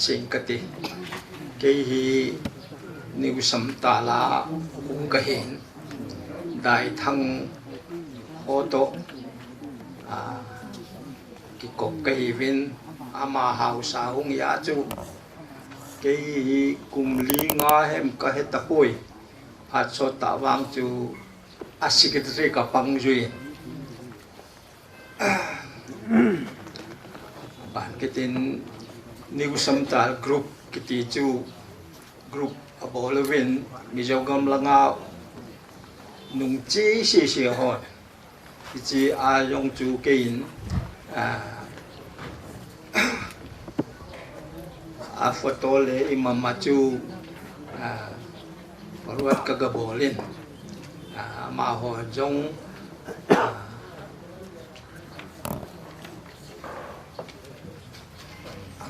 sinh cái gì cái niu sắm ta la cũng cái hiện đại thăng ô tô cái cột cái viên ama hào sa hung ya chu cái cùng lý nga hem cái hết ta hoi hạt số ta vang chu asikitri ka pang duy bản cái tin New Samtal Group kiti chu group abolevin mijogam langa nung chi si hon kiti a yong chu kein a photo le imam chu paruat kagabolin ma ho jong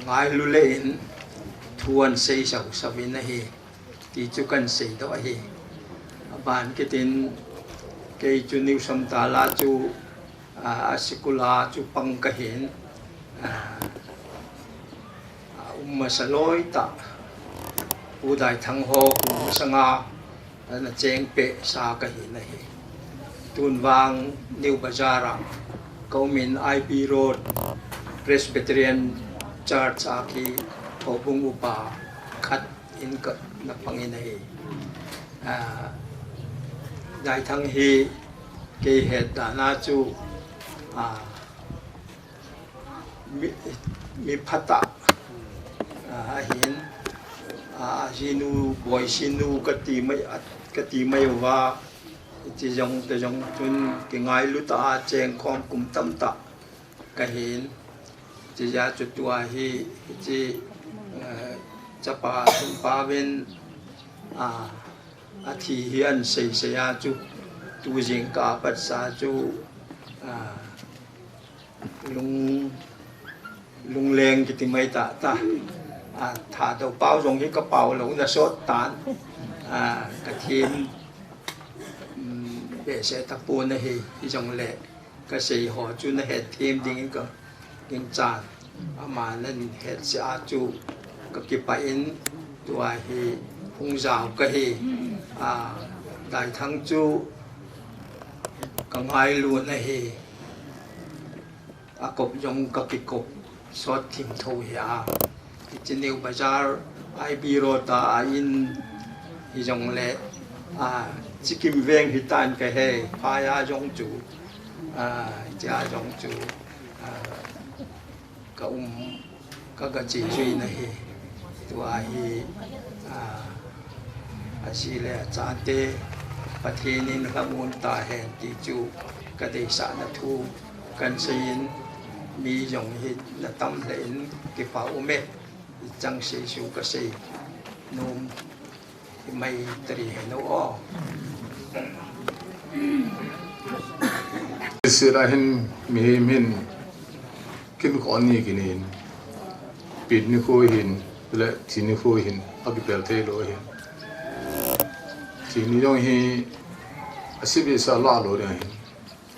ngai lu le in thuan sei sau savin na hi ti chu kan sei do hi ban ke tin ke chu niu sam ta la chu asikula chu pang ka hin masaloi ta udai thang ho ku sanga na cheng pe sa ka hi na hi tun wang New Bazar Kaumin IP Road Presbyterian Church aki Hobung Upa khat in ka na pangin hi dai thang hi ke het da na chu mi phata hin sinu boy sinu kati mai wa chỉ dòng chun cái ngày lúc ta chèn khom cùng tâm ta cái hiện chỉ ra chút tua hi chỉ chấp pa bên thì hiện xây ra chút tu diễn cả bát sa chút lung lên cái tim mai ta thả đầu bao giống như cái bao lủng là sốt tán cái thiên để sẽ tập buôn này thì trong lệ cái gì họ chú nó hết thêm những cái tràn mà nên hết sẽ chú cái bài tuổi thì phong trào cái đại thắng chú cái ngày luôn này cục trong cái cục sót thêm thôi thì trên New Bazar IP Road ta in thì trong lệ chỉ kim veng thì tan cái hệ phaya giống chủ cha giống chủ cái chỉ duy này tuổi thì chỉ là cha têประเทศนี้นะครับมูลตาแห่งที่จูกระเดชานทูกันเสียนมียงหินและตำเหลนกิฟ้าอุเมจังเสียชูกระเสียนุ่มไม่ตรีให้น้อSirahin mihimin kin khoni kinin pit ni kho hin le thi ni kho hin agipel te lo hin thi ni yong hi asibi sa la lo re hin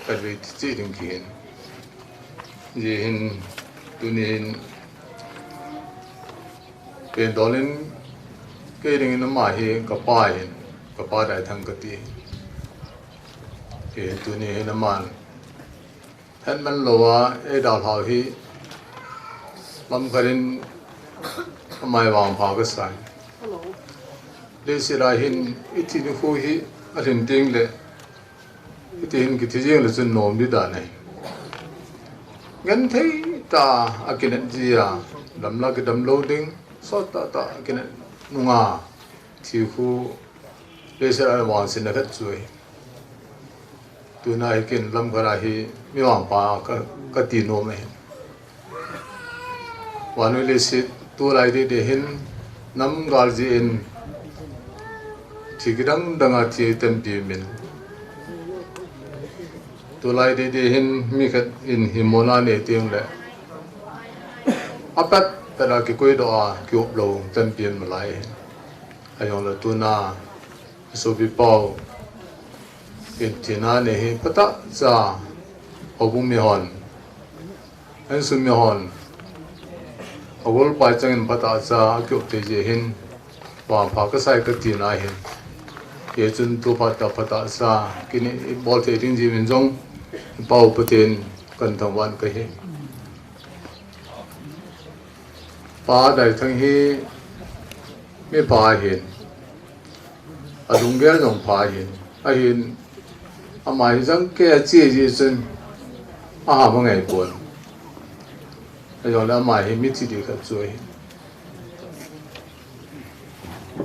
ka ve ti ding kin ye hin tunin pen dolin ke ring na ma hi ka pa dai thang ka ti ke tunin na manท่านมันรู้ว่าดาวเท้าที่ลำกันไม่วางพาก็ใส่เรื่องสิ่งไรหินอิทธินุคุยอะไรจริงเลยอิทธิหินกิจจริงเลยจนโน้มดีด่านี่งั้นที่ตาอากินจีอาดำลักดำโลดิ้งสอดตาอากินนุ่งอาที่คูเรื่องสิ่งไรวางสิ่งนั้นช่วยตัวนั้นกินลำกระไรไม่วางปาก็ตีโนมเองวันนี้สิตัวไรที่เห็นน้ำกาลจีนที่กำลังดังอาทิตย์เต็มปีมินตัวไรที่เห็นมีกันอินหิมโนาเนติงเลยอัปเดตแต่ละกี่คุยตัวกี่อบรมเต็มปีมาเลยไอ้ยังละตัวน่าสุบิปาวเป็นที่นั่นเนี่ยปะตะจ้าอบุมิฮอนอันสุมิฮอนอวลไปจังปะตะจ้าเกี่ยวกับเจหินวางพากษาก็ที่นั่นเห็นเยจุนตัวปะตะจ้ากินบอลเตะทิ้งจีมินจงเป่าประเทศกันทั้งวันก็เห็นป้าได้ทั้งที่ไม่พาเห็นอดุงเกลจงพาเห็นเห็นอามาจังแก่เจี๊ยจนอาหารมันไงปวดไอ้ยอแล้วอามาเห็นมิตรดีกับช่วย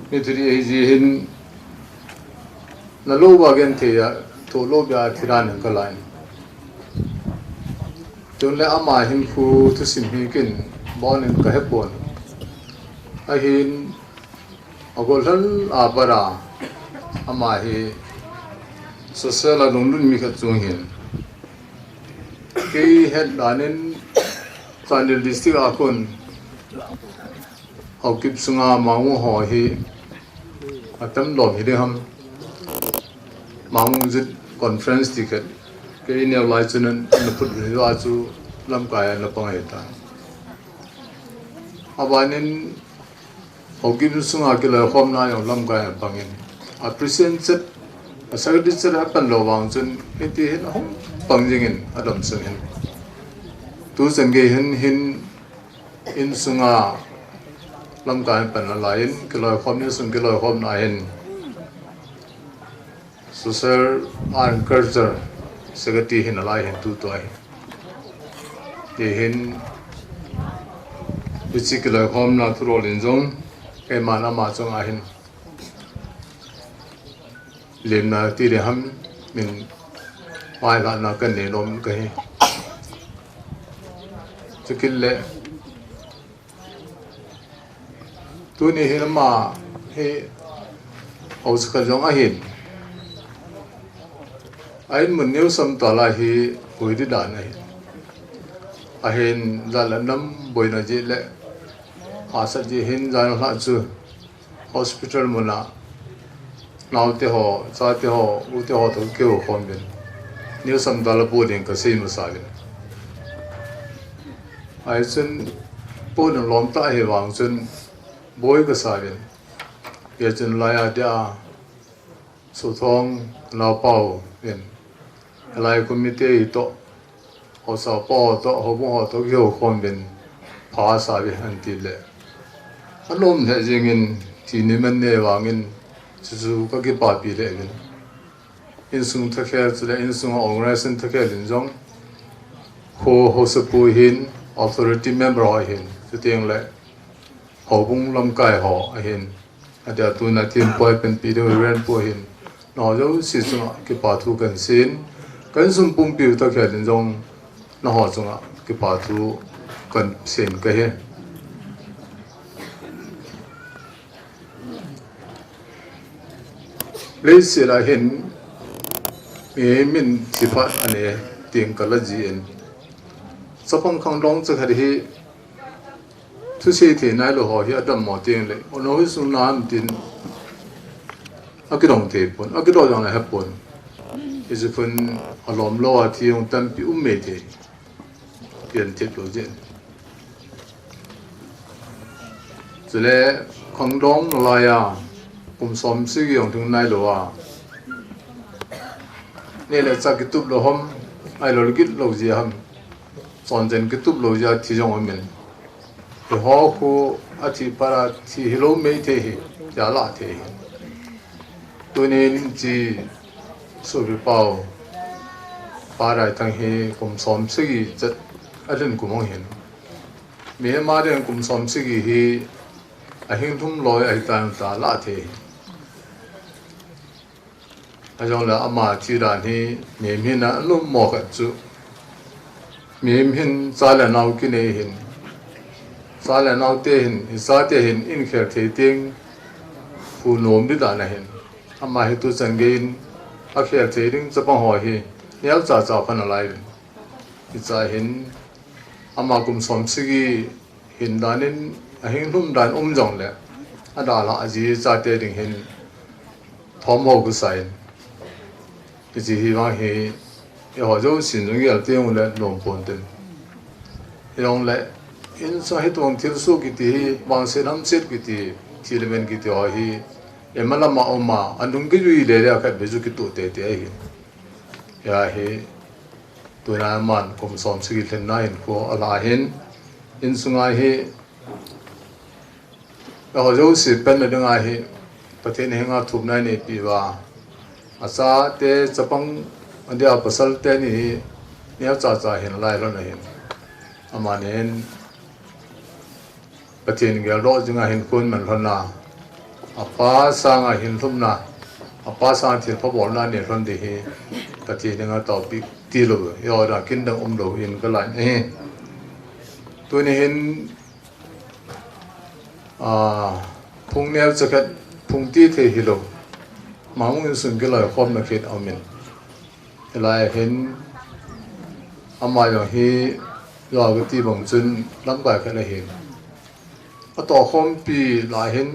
มิตรดีเห็นนั่นโลกว่ากันเทียตัวโลกยาที่ร้านหนึ่งก็ไล่จนแล้วอามาเห็นครูทุกสิ่งที่กินบ้านหนึ่งก็ให้ปวดไอ้เห็นอากาศอาบราอามาเห็นsocial là đồng luôn mi khát chung hiền cái hết đàn nên toàn district akon เอากิบสงามางูหอฮีอาตั้มหลอมฮีเดียมมางูจิตคอนเฟรนซ์ที่เกิดก็อินเดียไลน์จุนันนับพูดถึงว่าจูลำกายนับปังเหตุอาบานินเอากิบสงากิเลความน่าอย่างลำกายปังเงินอาพรีเซนต์จิตอาศัยดิจิทัลเป็นระวังจนเห็นที่เห็นห้องปังจริงเงินอารมณ์สิ่งเห็นตัวสังเกตเห็นอินสงาลำกายเป็นอะไรเห็นกิเลความนี้ส่งกิเลความน่าเห็นsocial and culture สกัดที่เห็นอะไรเห็นตัวเห็นวิจิกิเลความน่าทุรลินจงเอ็มานามาจงอาเห็นเลี้ยงนาที่เดียมมินวายละนากันเนนอมกันสกิลเล่ตัวนี้เห็นมาให้เอาสกัดจงอาเห็นไอ้เหมือนนิ้วสมต่อลายที่หุยดิดานไอ้อาเห็นจานน้ำบอยนาจิเล่อาศัยที่เห็นจานหลังจู hospital มุนานาเตหอซาเตหออุเตหอตัวเกี่ยวข้องเป็นนิ้วสมต่อละปูดิ่งก็สิ่งมุสาวินไอ้จนปูนล้อมตาเหวังจนบอยก็สาวินเกี่ยจนลายอาเดียสุทองนาเป่าเป็นอะไรก็มีเตยโตหัวสาวป่อโตหัวบุหัวโตเกี่ยวข้องเป็นภาษาวิหันติเลยอารมณ์เนี่ยจริงๆที่นี่มันเนี่ยวางินจู่ๆก็เก็บปาปีเลยกันอินสุงทักแค่จะได้อินสุงองค์ไรสินทักแค่ลินจงโฮสปูหิน authority member เห็นจะเตียงเลยหัวบุ้งลำกายหัวเห็นอาจจะตัวนักทีมป่วยเป็นปีเดียวเรียนป่วยเห็นนอกจากสิ่งที่เก็บปาทุกันสินกันสมปุ่มปิวทักแค่ลินจงนอกจากเก็บปาทุกันสินก็เห็นเลยเสียละเห็นมีมินสิพัดอันนี้เตียงกันละจีนสปังคังร้องจะคดีทุกสิ่งที่นายหลวงพ่อที่อดัมหมอเตียงเลยโน้ตสุนันตินอักดองเทปนอักดองอย่างไรครับปนอิสุพันอารมณ์โลอาที่องตัมปิอุเมเทเปลี่ยนเทปโลเจนจะเลยคังร้องลายผมสมสิ่งอย่างถึงนายหลวงนี่แหละจากกิตุบโลหมไอ้โลกิตโลเจียมสอนเจนกิตุบโลเจียที่จงอมินเดี๋ยวเขาคูอาทิปาราที่ฮิโลเมเทหิยาลาเทหิตัวนี้จีสุริปาวปาราทั้งเฮผมสมสิ่งจัดอะไรกูมองเห็นเมื่อมาเรื่องผมสมสิ่งเฮไอ้หิ้งทุ่มลอยไอ้ตาตาลาเทอาจารย์ละอามาที่ร้านนี้มีมินนะลุ่มหมอกจุมีมินซาเลนเอากินเห็นซาเลนเอาเตเห็นซาเตเห็นอินเคอร์เทติงผู้โน้มดิดานเห็นอามาเหตุสังเกตอาเคอร์เทติงจะปังหอยเนี้ยจ่าพันอะไรที่จะเห็นอามากุมสมสิกีเห็นด้านนี้เห็นลุ่มด้านจงเลยอาดาละอาจีจ่าเตติงเห็นทอมหกุไซ一直希望是要好做心中要这样来弄半顿，用来因所迄种特殊嘅啲往事諗識嘅啲，ที่裡面嘅啲話係，也冇那麼奧嘛，安東嘅語嚟咧，佢別做嘅多啲啲嘅，也係ตัวนั้นมันผมสอนสิ่งที่นั่นก็อะไรเห็นอินสุงไงเหเราจะสิเป็นเรื่องไงเหประเทศนี้งาทุบในนี้ปีว่าอาซาเตจะปังอันเดียวภาษาเตนี่เนี่ยจ่าเห็นอะไรแล้วนะเห็นอามาเห็นประเทศนี้เราจึงเห็นคนมันคนน่ะอาป้าสร้างเห็นทุ่มน่ะอาป้าสร้างที่พระบอกนั่นเนี่ยคนดีประเทศนี้ต่อปีที่เราอยากกินดังเราเห็นก็หลายตัวนี้เห็นพุ่งแนวจะกัดพุ่งที่เทหิโลมามุ่งสุนก็เลยครอบนักเขียนเอามินอะไรเห็นอามาอย่างที่ยอดที่บังจุนลำบากแค่ไหนเห็น ต่อคอมปีหลายเห็น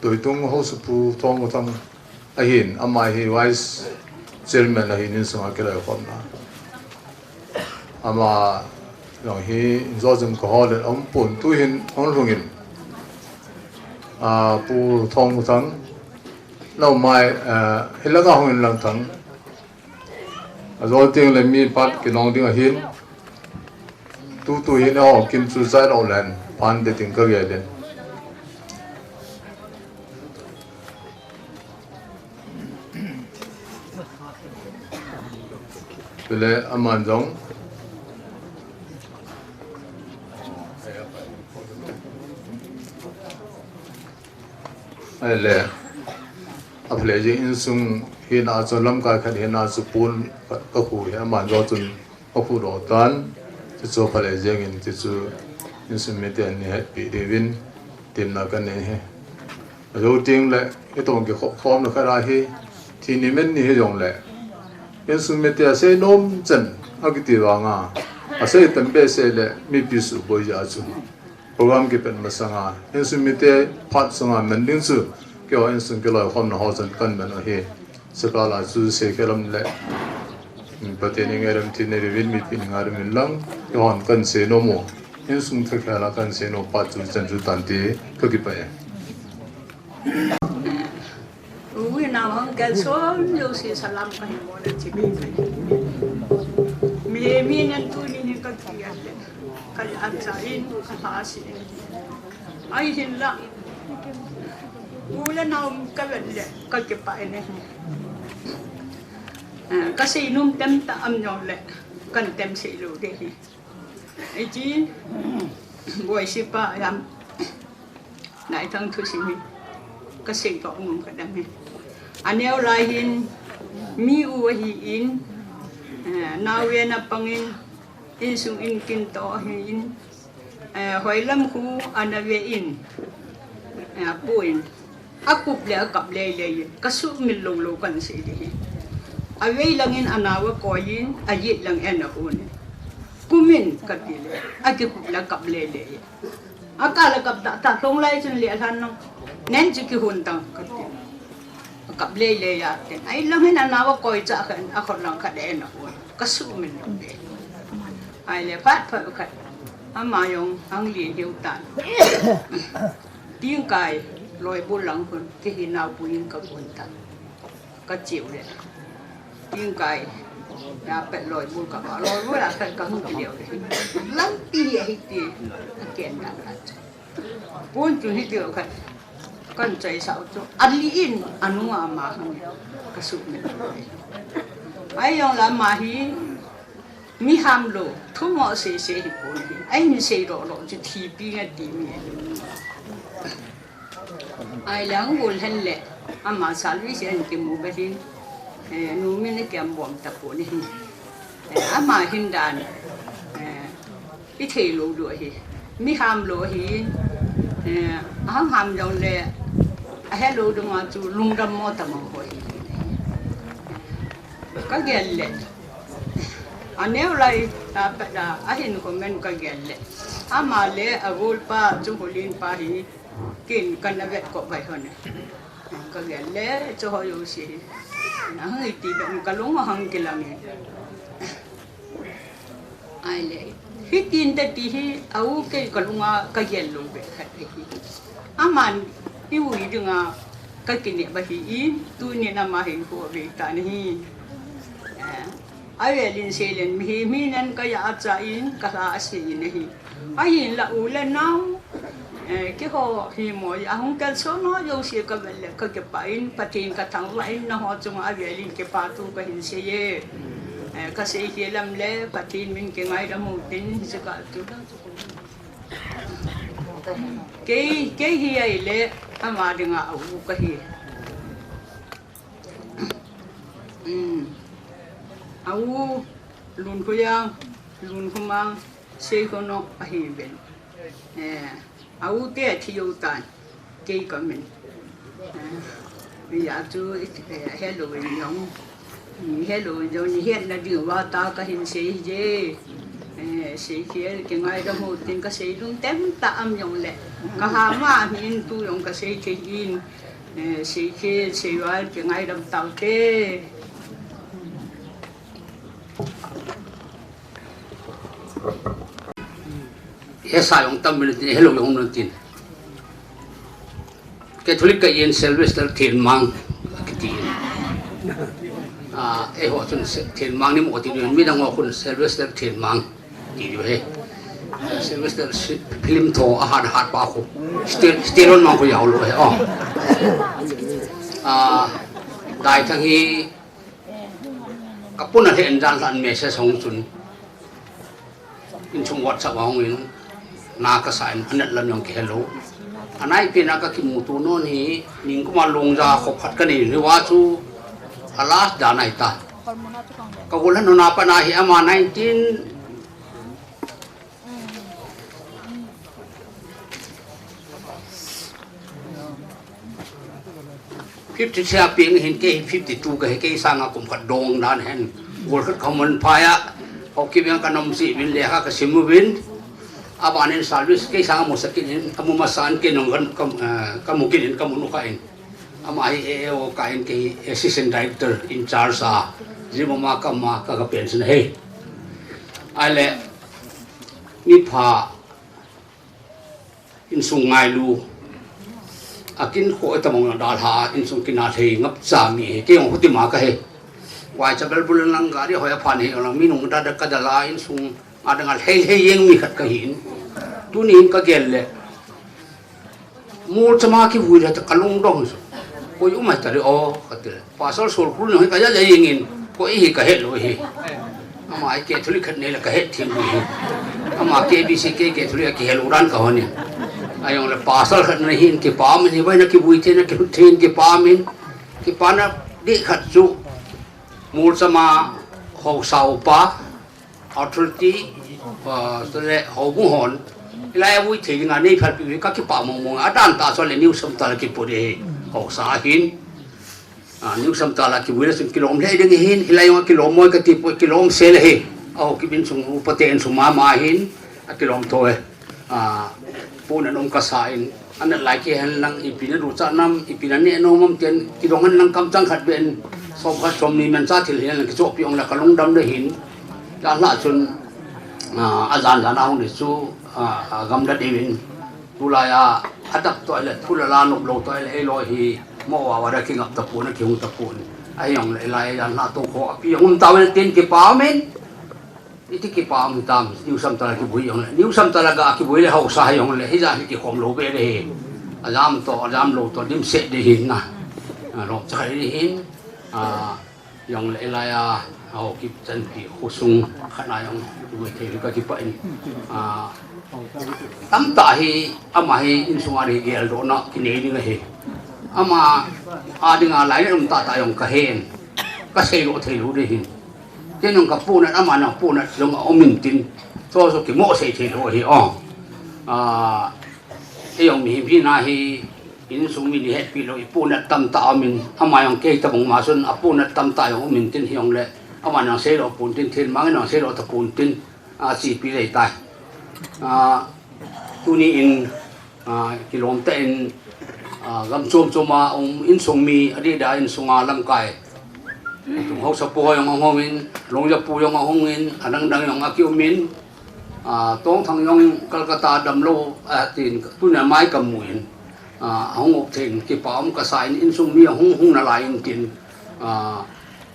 ตัวตรงเขาสุภูทองก็ทำเห็นอามาเฮไวส์เจอร์แมนเห็นนิสงาเกลือความนะอามาอย่างเฮจอจมก็ฮอลเลยปุ่นตัวเห็นอันลงอินปูทองก็ทำเราไม่เห็นแล้วก็ห้องอินหลังทั้งจอติงเลยมีปัดกินน้องติงเห็นตัวเห็นเอากินสุดใจเราแลนพันเดติงก็เกี่ยเลยเวลาอามันจงเลยอัพเลยจินซุงเห็นอาจจะลำกายขัดเห็นอาจจะปูนก็คู่เห็นอามันจนก็คู่รอตันจะจูพเลยจิงจะจูอินซุมเมเตียนนี่ให้ปีเดวินเต็มนักกันนี่ให้เราจริงเลยไอ้ตรงเกี่ยวกับความนักการให้ที่นี่มันนี่ให้ยงเลยอินซุมเมเตียเซนอมจันอากิติวางาอาศัยตั้งเบสเลยมีพิสูจน์บริจาคโปรแกรมเก็บเป็นมาสังอาอินซุมเมเตียพัดสังอามันดิ้งสูเกี่ยวอินซุมเกี่ยวกับความน่าสนกันมันเอาให้สกาลาจูเซเคลัมเลยประเทศนี้ไงเราที่ในเรื่องมีปีนึงอาร์มินลังย้อนกันเซโนโมอินซุมที่แค่ละกันเซโนปัจจุบันจุดตันทีก็กี่ไปอุ้ยน้ำห้องแกซ้อนอยู่สิสลัมกันหมดเลยที่มีนั่นตัวนี้ก็เกี่ยวเลยกันอันใจกันหาสิไอ้เห็นละกูแล้วน้ำก็เป็นเลยก็เก็บไปเนี่ยก็สีนุ่มเต็มตามยอมเลยกันเต็มสีรูเดียวไอ้จีนบวยสิป้ายำไหนทั้งทุกสิ่งก็สิ่งก็งงกันได้ไหมอันนี้เราเห็นมีอุบัติเหตุนาเวนับปังอินสุอินกินต่อเห็นหอยลำคูอันเวอินป่วยอากุบเลี้ยกับเลี้ยก็สู้มิลลงกันสิดีอาเวลังอินอนาวกอยินอายิลังเอ็นอาอุนกุมินกับดีเลยอากุบเลี้ยกับเลี้ยอากาศกับตาตรงไรจนเลี้ยทันน้องเน้นจุกิหุ่นตังกับดีกับเลี้ยเต็นไอ้ลังอินอนาวกอยจะกันอาคนลังขัดเอ็นอาอุนก็สู้มิลลงเลี้ยไอ้เลี้ยพัดขัดอามายงอังเลี้ยเดียวตันทิ้งกายลอยบุญหลังคนที่หินเอาปุยกับคนตันก็จิ๋วเลยทิ้งกายยาเป็ดลอยบุญกับลอยบุญหลังเป็นกับหุ่นเดียวเลยลังตีให้ตีเกี่ยนกันปุ้นจุดที่เดียวกันกันใจสาวจุอันลีอินอนุอามาหันกระสุนเลยไอ้ยังละมาฮีมีหามโลทุ่งหม้อเสียหิปุนไอ้มีเสียโลจะทีปีกันตีมีไอ้หลังบุญเห็นแหละอามาสารวิเศษกิมูไปดินูมีนแกมบอมตะปูนี่อามาหินดานพิธีรู้ด้วยมีหามโลหิหามยองเลยเฮโลดงาจูลุงดำมอตะมังโหยก็เกลเลยอันนี้อะไรเป็ดอาหินคอมเมนต์ก็เกลเลยอามาเลยอากูลป้าจุฮุลินป้าหิกินกันนะเวทก็ไปคนเนี่ยก็เกลเลยจะหอยอยู่สินะฮะอีทีแบบก็ลงมาหังกิลังเนี่ยไอ้เลยฮิตินแต่ที่เอาเกี่ยวกับลุงก็เกลลงไปแค่ที่อามันที่วุ้ยดึงก็กินเนี่ยบางทีตัวเนี่ยน้ำมาเห็นหัวเวทนี่ไอ้เวลินเซเลนมีนั่นก็อยากจะอินก็ลาสินี่ไอ้ยินละอูเลนน้ำที่เขาหิมอยอาหงกันโซนอยอยู่เสียกับเลยก็เก็บไปอินปฏิญกับทางว่าอินนะฮะจงไอ้เวลินเก็บปาตูก็เห็นเสียก็เสียเกี่ยมเลยปฏิญมินเก่งไอ้ดำมุตินจะก็ตัวเกี่ยเฮียเลยอามาดึงเอาก็เฮียเอาลุนคุยังลุนคุมังเซโกโนอะฮิเบนเอาเตะที่อยู่ตันเกี่ยกันมันอยากจะเฮลโลวีนยองเฮลโลวีนยองนี่เห็นนะดีว่าตาก็เห็นเสียเจ sĩ kia cái ngày đó một tin cái sĩ luôn tém ta âm dùng lệ cái hà mà mình tu dùng cái sĩ kia in sĩ kia sĩ vào cái ngày đâm tàu thế Esa yung tamin natin, hello yung natin. Katolik ka yun, Sylvester Thienmang, kitiin. Ho, Thienmang ni mo kitiin yun, minang ako Sylvester Thienmang, kitiin yun. Sylvester film to, ahan pa ako. Stilon man ko yaw lo eh, dahil tangi, kapunan hen dan lan mesa song chun. In chung WhatsApp ako ngayon, nakasain anak lam yung kihelo. Anay pinakakimuto noon ning kumalong sa kophat kanin hiwasu alas danay ta. Kagulan no napanahi ama 50 siya ping hin ke 52 ka ke sanga kum kadong dan hen gol kat kaman paya oke yang kanam si bin leha ka simubin abanin salus ke sanga musakin kamu masan ke nongan kamu kinin kamu nukain ama ai o kain ke assistant director in charge sa jimo maka ka pension he ale ni pha in sungai lu akin ko itamong dal ha in sung kinathe ngap chami ke ong huti ma ka he wai chabal bulan lang gari hoya phan he lang minung da da kadala in sung adangal he yeng mi khat ka hin tunin ka gelle mur chama ki buira ta kalung dong so ko yu mai tare o khatil pasal sol kul no ka ya yengin ko hi ka he lo hi ama ke thuli khat ne la ka he thim hi ama ke bc ke thuli ki he lo ran ka hone ayong le pasal khat na hin ke pa min vai na ki bui the na ki thin ke pa min ki pa na di khat su mur sama ho sau pa authority so le ho bu hon lai bui the nga nei phat pi ka ki pa mong adan ta so le new sam ta ki pu de ho sa hin new sam ta la ki bui sun kilom le ding hin hilai nga kilom moi ka ti pu kilom se le he au ki bin sung upaten sung ma hin a kilom to puna nong kasain anak laki hen lang ipina ruca nam ipina ni nomam tian kidongan lang kamchang khat ben som khat som ni man cha thil hen lang chop piong la kalong dam de hin la la chun azan jana hong ni chu gam da devin tulaya adak toilet thulala nok lo toilet elo hi mo wa da king up tapuna ki hung tapun ayong lai yan na to ko piong tawel tin ki pamen iti ki paam tam niu sam tala ki bui yong niu sam tala ga ki bui le ho sa yong le hi ja ki khom lo be de azam lo to dim se de hin na lo chai de hin yong le la ya ho ki chan pi khusung khana yong bui the ka ki pa in tam ta hi ama hi in sunga ri gel do na ki ne ding he ama adinga lai ne ta ta yong ka hen ka se lo the lu de hin cái nông cặp phụ này ăn mà nông phụ này giống ông mình tin cho số cái mỏ xây thì thôi cái ông mình khi nào thì in sung mình hết bị rồi phụ này tâm tạo mình ăn mà ông cái tập ông mà xuân phụ này tâm tạo ông mình tin thì ông lệ ăn mà nông xây rồi phụ tin thiên mang nông xây rồi tập phụ tin chỉ bị lấy tay tu ni in cái lồng tên gam chôm mà ông in sung mi ở đây đã in sung làm cái tung hậu sa po yung hong min long ja pu yung hong min anang dang yung akyu min tong thang yung Calcutta dam lo tin tu na mai kam muin hong ok thing ki paum ka sain in sung mi hong na lai in tin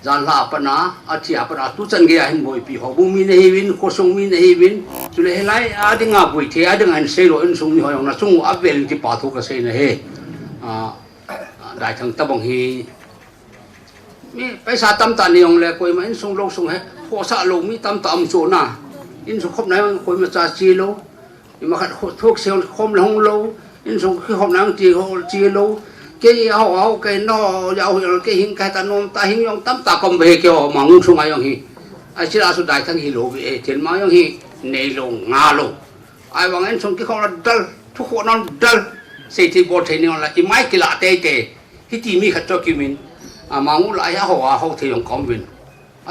jan la pana achia pana tu chan ge hin boi pi ho bu mi ne hewin ko sung mi ne hewin tu le lai adinga bui the adinga an se lo in sung mi ho yung na chung abel ki pa thu ka se ne he dai thang tabong hi mi paisa tam tan yong le koi ma in sung lo sung he ho sa lo mi tam tam so na in sung khop nai koi ma cha chi lo i ma khat thok se khom long lo in sung khi khom nang chi lo ke ho ke no ya ho ke hin ka ta nom ta hin yong tam ta kom be ke ho ma ngung sung ai yong hi ai chi la su dai thang hi lo be chen ma yong hi nei lo nga lo ai wang in sung ki khom la dal thu kho non dal se ti bo the ni la i mai ki la te hi ti mi khat cho ki min mà ngủ lại á họ thì dùng công viên,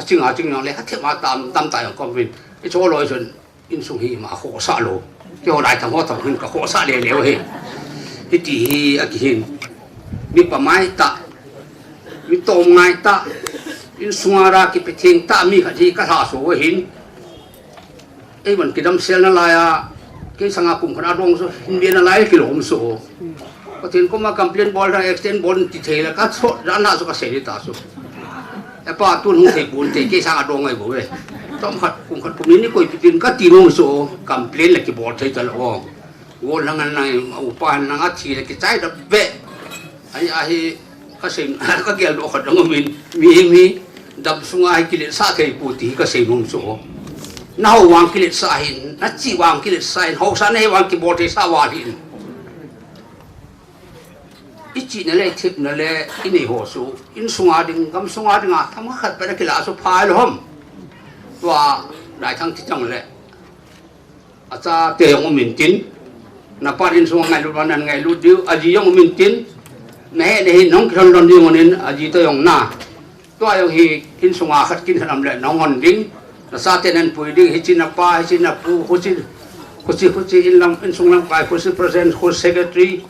chính là le hát thiết mà tam tam tài dùng công viên, cái chỗ lôi xuân in sung hi ma ho sa lo ke ho dai thang ho thang hin ka ho sa le le he hi ti hi a ki hin mi pa mai ta mi tom ngai ta in sungara ki pe thing ta mi kha thi ka tha so hin ei man ki dam sel na la ya ke sanga kum khana dong so hin bien na lai ki lom so ko tin ko ma complaint bol ra extend bol ti thela ka so ran na so ka se ni ta so e pa tu nu thei bul te ke sanga dong ai bo we tom khat kum ni ko pi tin ka ti no so complaint la ki bol thei ta lo wo lang an nai u pa na nga thi la ki chai da be ai ai ka sen ka gel do khat ngom mi dam sunga ai ki le sa thei pu ti ka se num so na ho wang ki le sa hin na chi wang ki le sa hin ho sa nei wang ki bol thei sa wa hin ichi na le thip na le ini ho su in sunga ding gam sunga ding a tham khat pa ki la so phai lo hom wa dai thang ti chang le acha te yong min tin na pa in sunga ngai lu ban ngai lu diu aji yong min tin na he ne nong khon don ding onin aji to yong na to yong hi in sunga khat kin ham le nong on ding na sa te nan pui ding hi chin na pa hi chin na pu ho chi in lam in sung lam kai ho si president ho secretary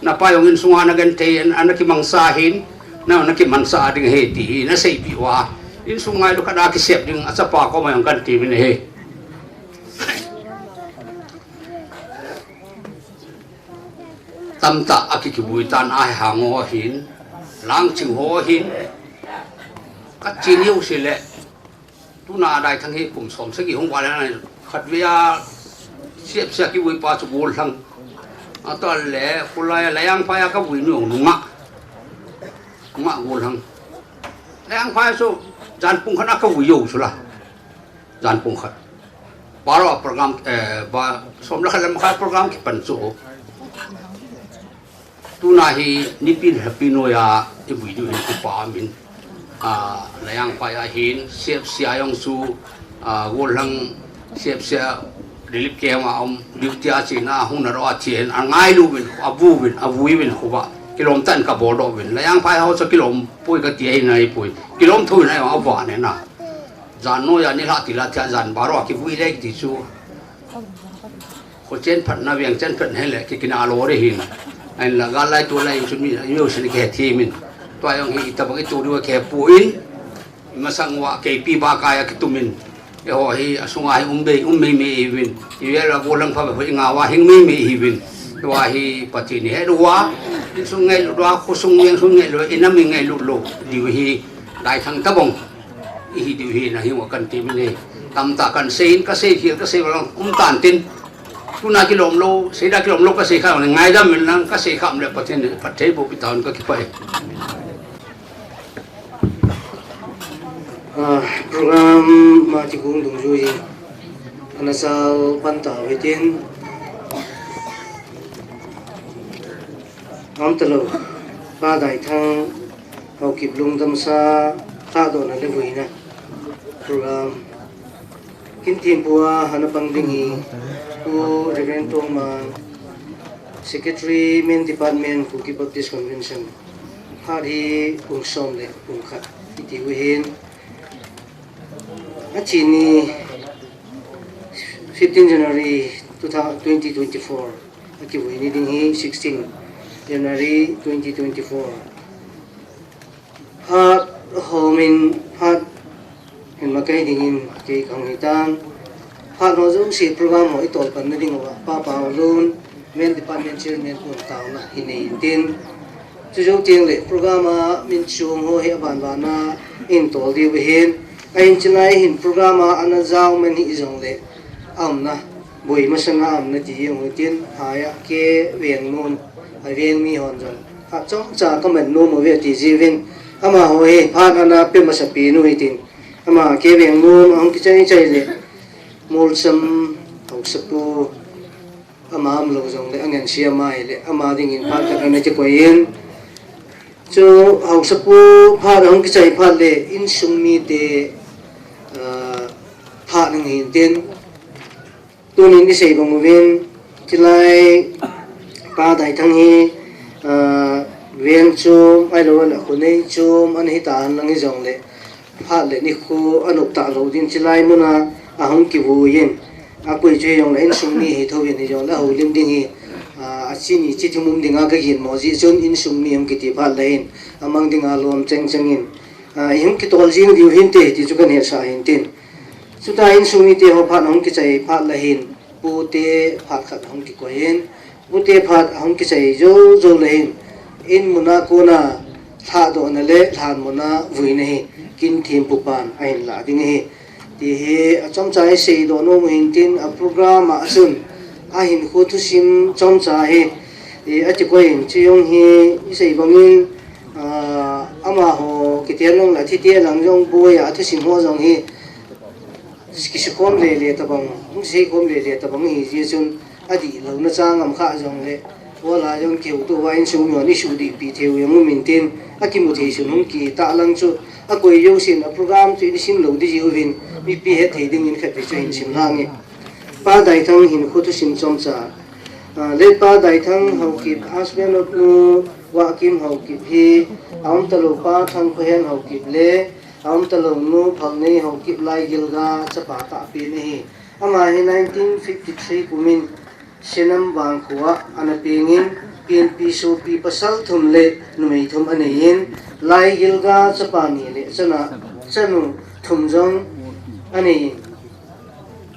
na pa yong in sunga na gan te an ki mangsa hin na ki mansa ding he ti na sei pi wa in sunga lu ka da ki sep ding acha pa ko ma yong kan ti min he tam ta aki ki bui tan ai hango hin lang ching ho hin ka chin yu si le tu na dai thang he kum som se ki hong wa la khat via siap sia ki bui pa chu bol thang atol le kulai layang pa ya ka bui nu nga bol thang layang pa so jan pung khana ka bui yo su la jan pung khat paro program ba som la khalam kha program ki pan chu tu na hi nipin happy no ya e bui du ki pa min layang pa ya hin siap sia yong su gol hang siap sia relief ke ma om duty a china hung na ro a chien angai lu bin avui bin khuba kilom tan ka bodo bin layang pa ho so kilom pui ka ti ai nai pui kilom thu nai wa wa ne na jan no ya ni la ti la cha jan baro ki bui le ti chu ko chen phat na wiang chen phat he le ki kina lo re hin anh là gà lai tua lai chúng mình nhiều sự kẻ thì mình toa yang hi tập cái tu đua kẻ puin mà sang wa cái pi ba cái cái tu mình cái họ hi sungai mei vin yêu là vô lăng pha phải ngào wa hing mei vin toa hi pati ni he dua sungai dua khu sungai lo inam ngai lu diu hi dai thang tabong hi diu hi na hi wa kan ti mình ni tam ta kan sein ka sei hi ka sei lang tan tin tu na ki lom lo sei da ki lom lo ka sei kham ngai da min lang ka sei kham le pathen pathe bo pi taun ka ki pai program ma ti gung dung ju yi ana sao pan ta we tin am ta lo ba dai thang hau kip lung dam sa ta do na le hui na program kin tin bua hana pang ding hi ku reverend tong ma secretary main department ku ki baptist convention hari ung som le ung khat ti wi hin achini 15 January 2024 aki wi ni ding hi 16 January 2024 ha homin ha hin makai dingin ke kang hitang ha no jong si program mo itol pan na ding wa pa pa lun main department chairman ko taw na hinei tin chu jong tiang le program a min chung ho he ban ban na in tol di we hin ain chinai hin program a ana jaw men hi jong le am na boi ma sanga am na ti yong tin ha ya ke weng nun a weng mi hon jon ha chong cha ka men no mo ve ti ji vin ama ho he pha na pe ma sa pi nu hi tin ama ke weng nun ang ki chai le mol sam hok sapu ama am lo jong le angen sia mai le ama ding in pha ka na che ko yin cho hok sapu pha ang ki chai pha le in sung mi te pha nang hin tin tunin ki sei bang wen tilai pa dai thang hi wen chum ai lo la khu nei chum an hi tan lang hi jong le pha le ni khu anuk ta lo din tilai muna ahong ki bu yin akoi je yong la in sung ni he tho ni jong la ho lim ding hi a chini chi thumum dinga ka gin mo ji chon in sung ni am ki ti phal lain amang dinga lom cheng chengin him ki tol jing diu hin te ti chu kan he sa hin tin chu ta in sung ni te ho phat hong ki chai phat la hin pu te phat khat hong ki ko hin pu te phat hong ki chai zo zo la hin in muna ko na tha do na le than muna vui na hi kin thim pu pan a hin la ding hi ti he a chom chai sei do no hin tin a program a sun a hin khu thu sim chom cha he e a ti ko hin chi yong hi i sei bangin ama ho ki tian long la thi te lang jong boy a thu sim ho jong hi ki si khom le le ta bang mu sei khom le le ta bang hi ji chun a di lo na chang am kha jong le wala jong kiu tu wa in su mo ni su di pi theu yang min tin a ki mu thei sun hum ki ta lang chu a koi yo sin a program tu ni sim lo di ji hovin mi pi he thei ding in khat pi chu in sim lang pa dai thang hin khu tu sim chom cha le pa dai thang ho ki husband of nu wa kim ho ki hi aum ta lo pa thang ko hen ho ki le aum ta lo nu phang nei ho ki lai gil ga cha pa ta pi ni hi ama hi 1953 kumin senam bang khuwa ana pingin PNP so pi pasal thum le numei thum anein lai gil ga cha pa ni le chana chanu thum jong anein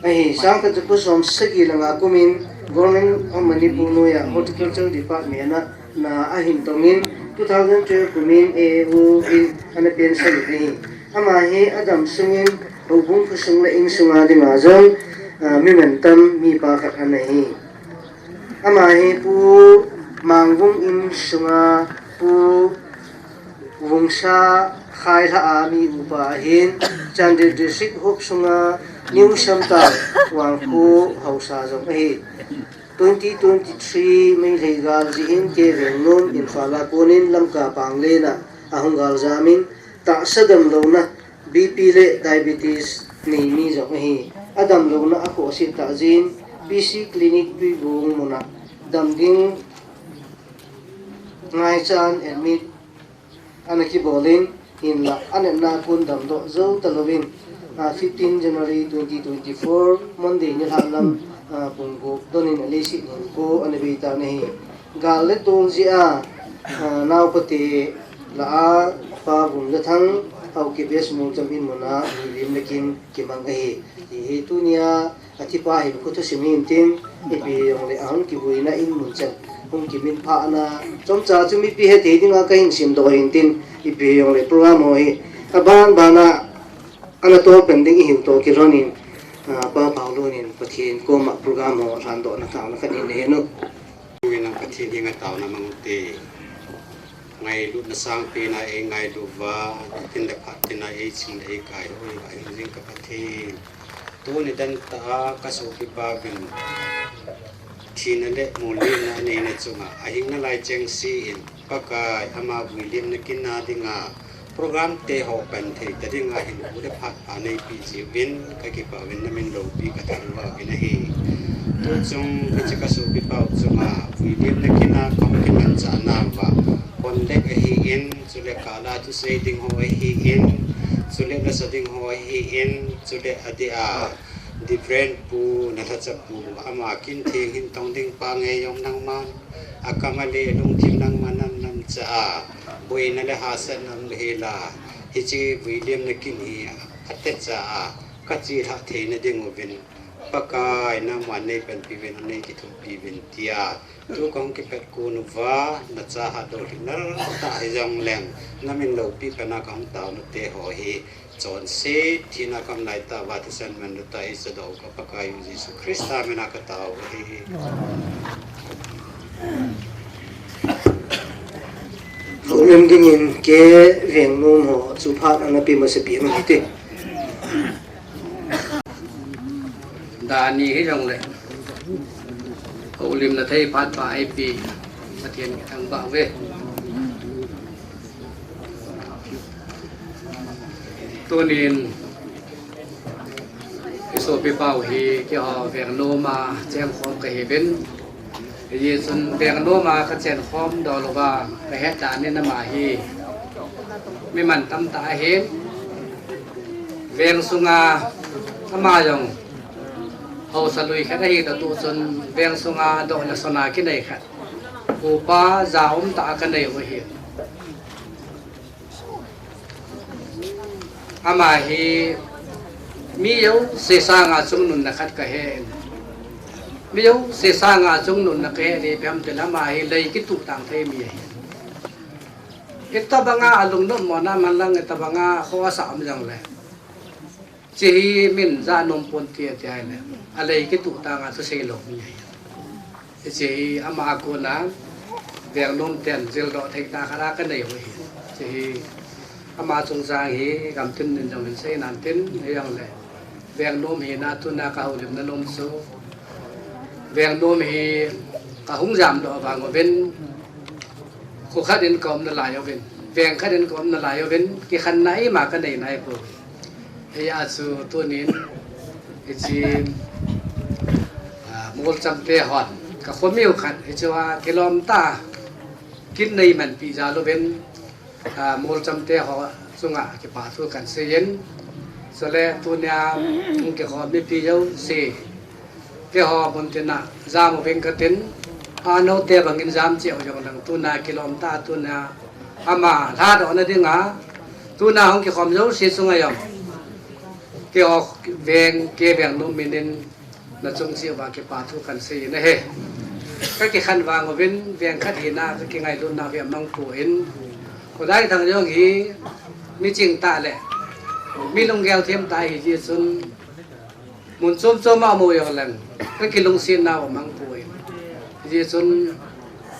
ai sang ka chu som sagi langa kumin government of Manipur no ya horticulture department na ahin tongin 2012 kumin AU in ana pen sa ni ama he adam sungin hobung phusung la ing sunga dinga jong mi mentam mi pa khat anai ama he pu mangvung in sunga pu wungsa khai tha mi upa hin Chandel district hop sunga new samta wangku hausa jong he 2023 mai legal ji hin ke rengon in fala konin lamka pangle na ahungal jamin ta sadam lona BP le diabetes ni mi jong he adam lona ako si ta jin PC clinic bi bung mona damding ngai chan admit anaki bolin in la anna kun dam do zo talovin 15 January 2024 Monday ni halam punggo donin alisi ko anabita nahi galet tong ji a naw pati la pa bum da thang au ki bes mu chamin mona lim lekin kimang ai hi tunia atipa hi ko to simin tin ipi yong le ang ki buina in mun chan hum ki min pha na chom cha chumi pi he te dinga ka hin sim do hin tin ipi yong le program ho hi aban bana ana to pending hi to ki ronin pa paulo nin pathin ko ma program ho ran do na ta na kan in he no win ang pathin hi nga taw na manguti ngai lu na sang pi na e ngai lu wa tin da phat tin na e ching da e kai hoi ba jing ka pathin tu ni dan ta ka so ki pa bin thina le muli na ne ne chunga ahing na lai cheng si in paka ama william na kin na dinga program te ho pen the ta dinga hin u de phat anei pi ji win ka ki pa win na min lo pi ka thar wa ki na hi tu chung ki ka so pi pa chunga william na kin na kom ki man cha na wa kon le ka hi in chule kala tu sei ding ho hi in chule na sa ding ho hi in chule adia different pu na tha chap pu ama kin thing hin tong ding pa nge yong nang man akamale lung thim nang manan nam cha boi na le hasan nam le la hi chi william na kin hi atte cha ka chi tha the na ding ovin pakai na man nei pen pi ven nei ki thu pi ven tia tu kong ki pet ku nu wa na cha ha do nar ta hi jong leng na min lo pi pa na kang taw na te ho hi chon se thina kam nai ta wa ti san man ta is do ka pakai Jesus Christa me na ka taw hi problem ding in ke veng nom ho chu phat ana pi ma se pi ma ti dani hi jong le ko lim na thei phat pa ai pi pathian thang ba ve tunin so pi pau hi ki ho veng no ma cheng khom ka he ben ye sun veng no ma ka chen khom do lo ba ka he ta ne na ma hi mi man tam ta he veng sunga ama jong เอาสลุยแค่ได้ตัวตัวจนเบียงสงาดอกลักษณะกี่ไหนครับอุปาจาตากันไหนวะเฮียอามาฮีมีอยู่เสสางอาจงนุนนะครับก็เห็นมีอยู่เสสางอาจงนุนนะครับเห็นเพียงแต่ละมาฮีเลยกิตุต่างเทมีอิตาบังอาลุงนุ่มมอนามันลังอิตาบังอาเขาว่าสามจังเลยจีมินจานมปนเตียเตียเลยอะไรกิตุต่างอาจจะเสียหลงมีจีอามาโกนะเวียงนมเตียนเจลดอเทคนาคารากันได้เว้ยจีอามาจงจางฮีกำตินนินจังเป็นเสนันตินยังเลยเวียงนมฮีนาตุนาคาอุลิมนนมโซเวียงนมฮีกะหุงจามดอกบางว่าเป็นคู่ขัดเดินกอมนั่นหลายเอาเป็นเวียงขัดเดินกอมนั่นหลายเอาเป็นกี่ขันไหนมากันไหนปุ๊บไอ้อาสูตัวนี้ไอ้จีมอลจำเตะหอดกับคนมิวขัดไอ้ชัวกิโลมตากินในมันปีจาโลเป็นมอลจำเตะหอดสุงะกี่ป่าทุกันเสียนสเลตัวเนี้ยมุกเกี่ยวกับมีปีเจ้าเสียเกี่ยวกับบนเตน่ะจามเป็นกระตินโนเตบังกินจามเจียวอย่างนั้นตัวน่ะกิโลมตาตัวน่ะอามาถ้าดอกนั่นดึงตัวน่ะของเกี่ยวกับเจ้าเสียสุงะอย่างเกี่ยวกับเวียงเกี่ยวกับนุ่มมินินน่าจงเสียวบางกี่ป่าทุกันเสียนะเฮ้ก็กี่ขันวางว่าเป็นเวียงขัดหินก็กี่ไงรุ่นน่ะเวียงมังปูเห็นก็ได้ทางเรื่องนี้มีจริงตาแหละมีลงแก้วเทียมตายที่สุนมุนส้มมาโมยกันก็กี่ลงเสียนน่ามังปูเห็นที่สุน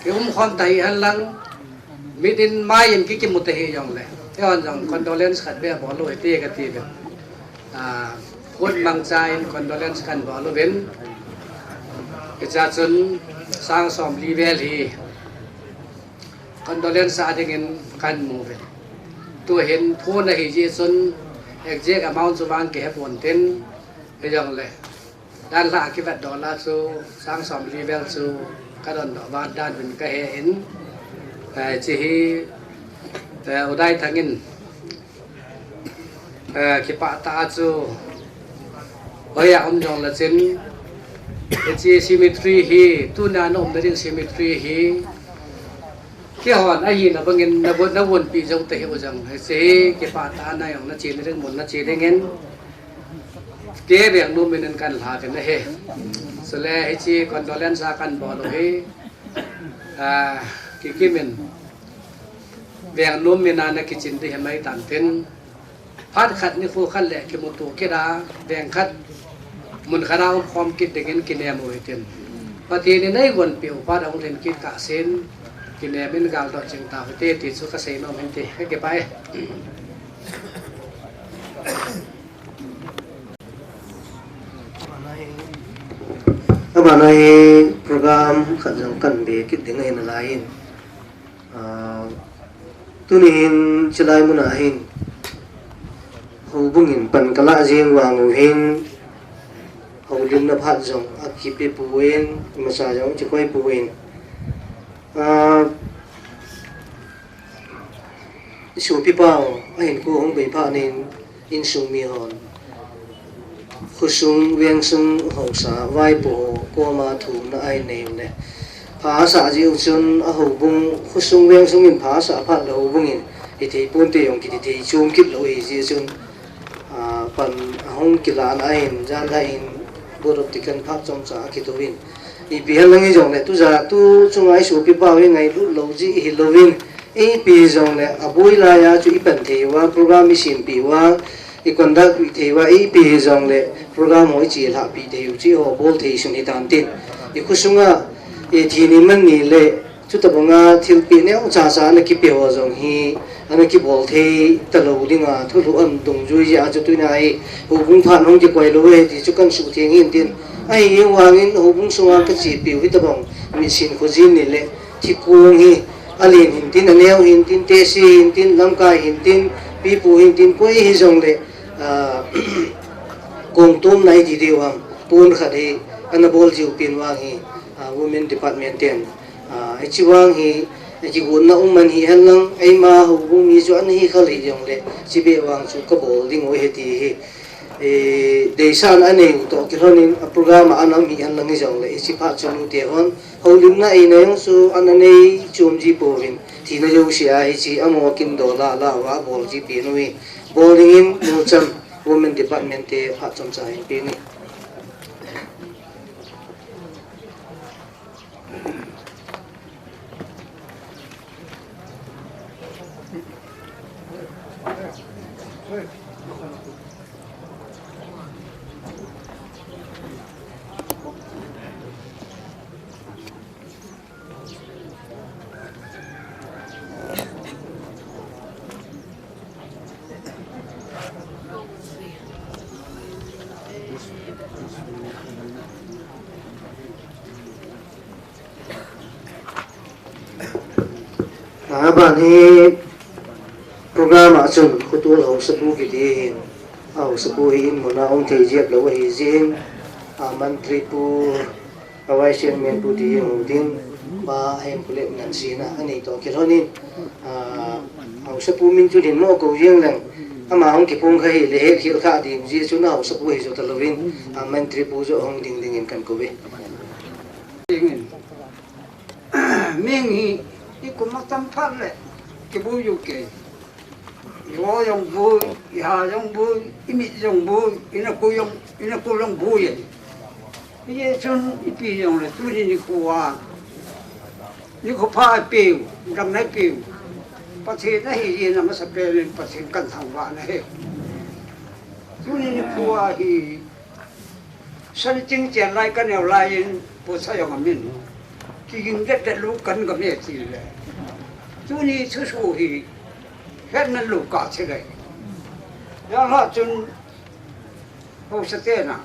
กี่ความตายอันหลังมีดินไม้ยังกี่มุตเฮียงเลยที่อ่อนจังคอนโดเลนส์ขัดเบี้ยบอกเลยตีกันตีแบบคนบางใจคอนโดเลนส์กันบอกเลยเป็นกิจการสร้างสมรีเวลฮีคอนโดเลนส์อาจจะเงินกันมูเป็นตัวเห็นพูดในที่จีสุนเอกเจกับมาวน์สุวรรณเก็บผลเต็นไปยังเลยด้านละคิดว่าดอลลาร์สูสร้างสมรีเวลสูกระดอนดอกบานด้านเป็นก็เห็นจีแต่อุได้ทั้งนั้นคิดว่าตาจูเฮ้ยอมยองละเจนจีซิมิทรีฮีตัวนั้นอมได้ยังซิมิทรีฮีที่หอนไอ้หินนะบางเงินนับวนปีจงเตะอุจังไอ้เสกคิดว่าตาในของนัดจีนเรื่องหมดนัดจีนได้เงินเก็บอย่างนู้นเป็นกันหากันนะเฮ้สเลไอ้จีคอนโดเลนซ์กันบอกเลยกิมินเวียงนุ่มมีนานักกิจที่เห็นไหมต่างเต็นพัดขัดนี่ฟูขัดแหละกิมุตุกิดาเวียงขัดมุนขนาดความคิดเด็กเงินกินแอมวยเต็นปฏิเนในวันเปียวพัดองเรียนกิจกะเซนกินแอมินกาลต่อจึงตาเตติสุขเสนอมเห็นตีให้เก็บไปมาในโปรแกรมขัดจังกันเบกิดถึงเห็นอะไรตัวนี้จะได้มุนาหินหูบุ้งหินปันกะละเจียงวางหูหินหูลิมนภัดจงอักขิปปูเวนมาสาจงจะค่อยปูเวนสูพิป้าเห็นกูของใบผ้านินอินสูมีหอนขุสุงเวียงสุงหงสาไหวโปกัวมาถูน่าไอเนมเนี่ยภาษาจีอุจนอาหูบุงขุสุงเวียงสุงอินภาษาพัดเราบุงอินอิทธิปุ่นเตียงกิติที่จูมกิบเราอีจีจนปันห้องกิลานไอน์จานไอน์บุรุษติกันพักจอมสาคิดวินอีปีฮันลังอีจงเนี่ยตุจ่าตุจงไอสูพิป้ายังไงลุเราจีฮิลวินอีปีจงเนี่ยอบุยลายาจุอีเป็นเทวะโปรแกรมมิสิมปีว่าอีคนดักเทวะอีปีจงเนี่ยโปรแกรมมวยจีหลับปีเทวจีโอบอลเทสุนิตานตินอีคุสุงะอีทีนี้มันนี่เลยจุดตะบงะทิลปีเนี่ยอุจาสานักกิเปียวจงฮีอันนี้บอลเทตลอดลิงาทุลุอันดงจุยอาจจะตัวไหนหูบุ้งผ่านห้องจะไกวลุยที่จุกันสุเทียงอินดินไอ้ยังวางอินหูบุ้งสว่างก็จีบอยู่ที่ตะบงมีสินโคจินนี่แหละที่กูงฮีอลินหินดินอันเนี้ยหินดินเตซีหินดินลำกายหินดินปีปูหินดินปุ้ยฮิจงเลยกงตุ้มในที่เดียวhamปูนขัดฮีอันนั้นบอลจิวปินวางฮีwomen department เต็มไอ้ชิวางฮีจีกุนน่ะมันฮีฮันลังไอ้มาหูบุ้งมีจวนฮีขลีจงเลยจีเบวังสุกบอลดิ้งโอเฮตีฮี Desa na ani to kironin programa anam hi an langi jong le isipa chunu te on holim na ina yung su ananei chumji porin thina yo sia hi chi amo kin do la wa bol ji pi nui bowling in nucham women department te pha chom chai pi ni ban hi program achun khutul ho sabu ki din au sabu hi in mona ong thei jiap lo hi jin mantri pu awai chairman pu di ho din ba hem pule nan sina ani to kironin au sabu min chu din mo ko jeng lang ama ong ki pung khai le he khil kha din ji chu na au sabu hi zo talovin mantri pu zo ong ding ding in kan ko be mình thì cũng mất tâm phát lệ cái bùi dục kì gió dòng bùi hà dòng bùi cái mịt dòng bùi cái nó cô dòng bùi vậy cái gì chân cái pi dòng là tôi đi cô à như cô pha piu đầm này piu bắt thế nó hiện gì là nó sắp lên bắt thế cẩn thận vào này tôi đi cô à thì sân chính tiền lại cái nào lại bộ sao mà mình chỉ những cái trận lũ cắn gặp này thì là chú ni chú số thì hết nên lũ cả thế này, đó là chúng hậu sát thế nào,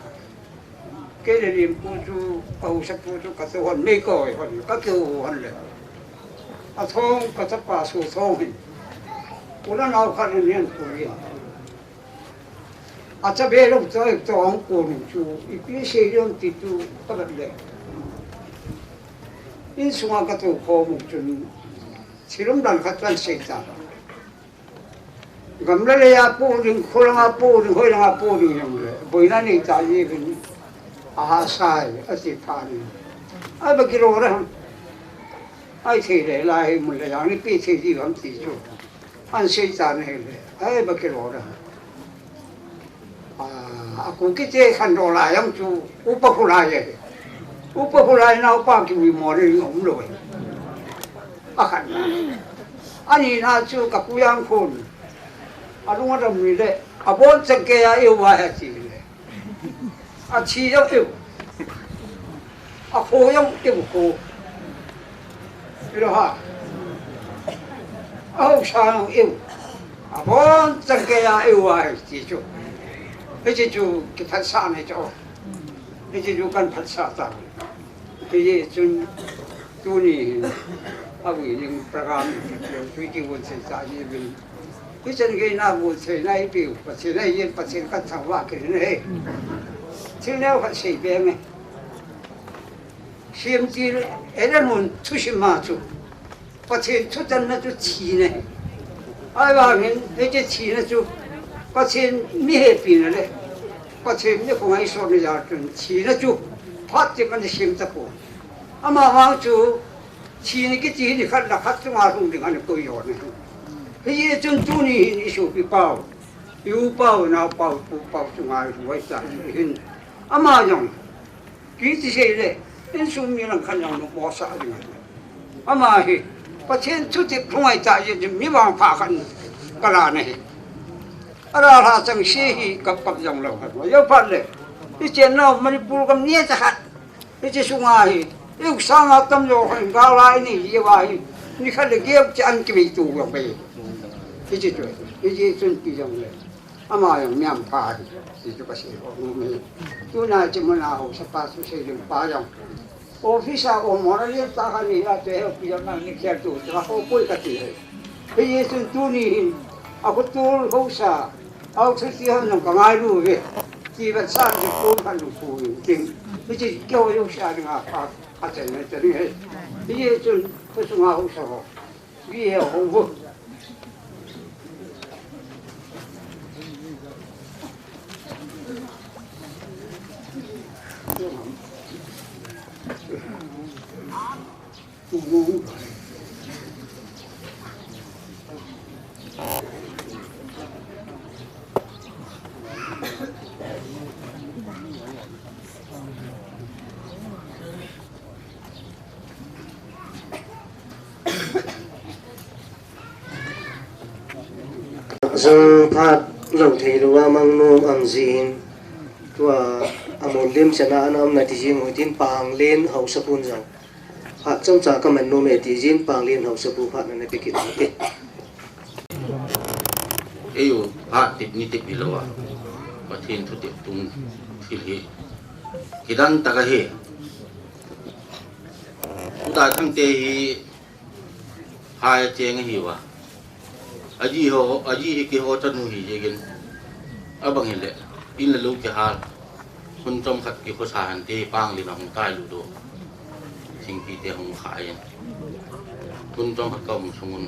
cái này niệm cô chú hậu sát cô chú các thứ hòn mấy coi hòn các kiểu hòn này, thong các thứ bà số thong thì, cô nó nào khăn nên cô đi, chắc bé lúc tới ông cô nên chú, cái xây dựng thì chú các bạn đấy. In sunga ka tu ko mu chun sirum dan khatwan seita gamla le ya pu ring khulanga pu ring hoilanga pu ring yam le boina ni ta ye bin a sai ati phani ai ba kilo ra ai the le lai mu le yang ni pi the ji gam ti chu an seita ne le ai ba kilo ra aku ki che khan do la yang chu upa khula ye upa khulai nào pa ki wi mo re om loi a khan ani na chu ka puyang khun alunga ram ni le a bon chang ke ya eu wa ha chi le a chi yo eu a kho yong eu ko ro ha au sa eu a bon chang ke ya eu wa ha chi chu he chi chu ki phat sa ne cho he chi chu kan phat sa ta cái gì chúng tôi này à vì những program suy nghĩ vấn đề sao như vậy cái chân cái nào vấn đề này biểu vấn đề này yên vấn đề các thằng hoa cái này thế nào phải xây bé này xem chi ấy là muốn thu xính mà chú vấn đề thu chân là chú chi này ai bảo mình cái chi là chú vấn đề mi hết pin này vấn đề mi không ai nói này là chú chi là chú phát triển cái xem tập của ama hoàng chú chi này cái gì thì khát là khát chúng ta không được ăn tôi rồi này cái gì chúng tôi này số bị bao yêu bao nào bao chúng ta phải trả hình ama nhung cái gì đấy nên số mình làm khăn nhung nó bỏ xa đi ama hi bắt trên chút thì không ai trả gì mình vàng phá khăn cái là này ara là chẳng xí hi cấp nhung lâu hết mà yêu phát đấy cái chuyện nào mà đi bù cầm nhẹ chắc hạt cái chuyện sung ai yêu sang ở tâm vô hình cao lại này như vậy như khai được kiếm cho anh cái bị tù vào bề cái chuyện xuân kỳ dòng này ama yang miam phai thì chúng ta sẽ có người tôi này chỉ muốn nào sắp tới sẽ được ba dòng office ở mỏ này ta khai đi là để học bây giờ năng lực theo tù cho họ bôi cái gì cái xuân tu này à có tu không sa ao thứ gì hơn là cái ai luôn vậy chỉ vật sản thì cũng phải đủ phù chính cái gì kêu yêu sa thì ngã phá à thế này thế này cái gì xuân cái xuân ngã không sao cái gì không vô ซึ่งพาดเราเทรู้ว่ามังโนอังจีนตัวอมลิมชนะน้ำนาทีจิงหัวทินปางเลนเฮาสกุลจังพาดจำจาก็มันโนเมติจินปางเลนเฮาสกุลพาดนั่นในปีกินเอ๊ะ อยู่พระติดนิติบิโลวะประเทศทุติตุงฟิลเฮกิดันตะกะเฮอุตาทั้งเตฮีพายเจงหิวะอาจีโฮอาจีฮิกิโฮจันหูหิเจกินอาบังเห็นเลยอินละลูกจะหาคุณจอมขัดกิโคสาหันเตปางลินหงใต้ลูโดสิ่งปีเตหงขายคุณจอมขัดกำสมุน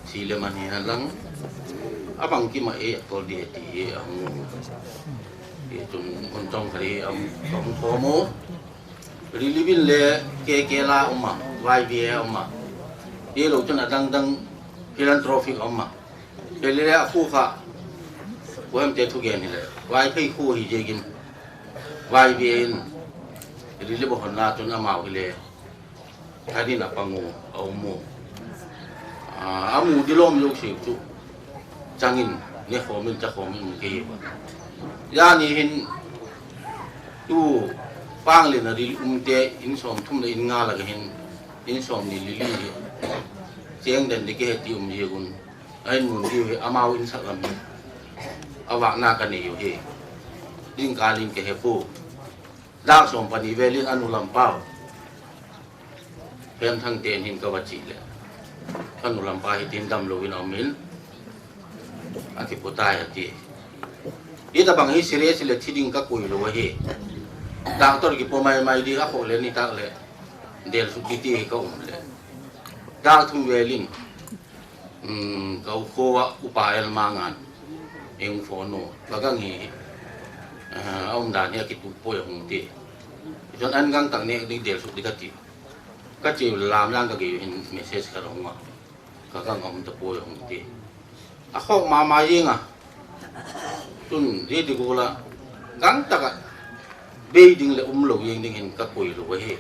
สีเลมันเฮลังabang kima tol dia ti ang itun untong kali ang tomo rilibin le kekela umma YBA umma dia lo tun adang philanthropic umma pelile aku kha wam te thugen le wai khai khu hi jegin YBA rilib honna tun amau le kadi na pangu aumu amu dilom lu si tu Changin ne khomin cha khomin ke ya ni hin tu pang le na ri te in som thum le in nga la ga hin in som ni li li cheng den de ke ti ye gun ai mun di he amau in sa lam awa na ka ni yo he ding ka ling ke he pu da som pa ni ve lin anu lam pao pem thang ten hin ka wa chi le anu lam pa hi tin dam lo win amin aki putai ati ita bang hi serious le thiding ka koi lo he doctor ki pomai mai di ako le ni ta le del su ki ti ka le da thum welin ka ko wa upael mangan eng fono bagang hi da ne ki tu po hong ti jon an gang tang ne ni del su di ka ti lam lang ka gi message ka ro ma ka gang ta po hong ti ako mamayin tun di gula gang taka beiding le umlo yeng ding hin ka koi lo he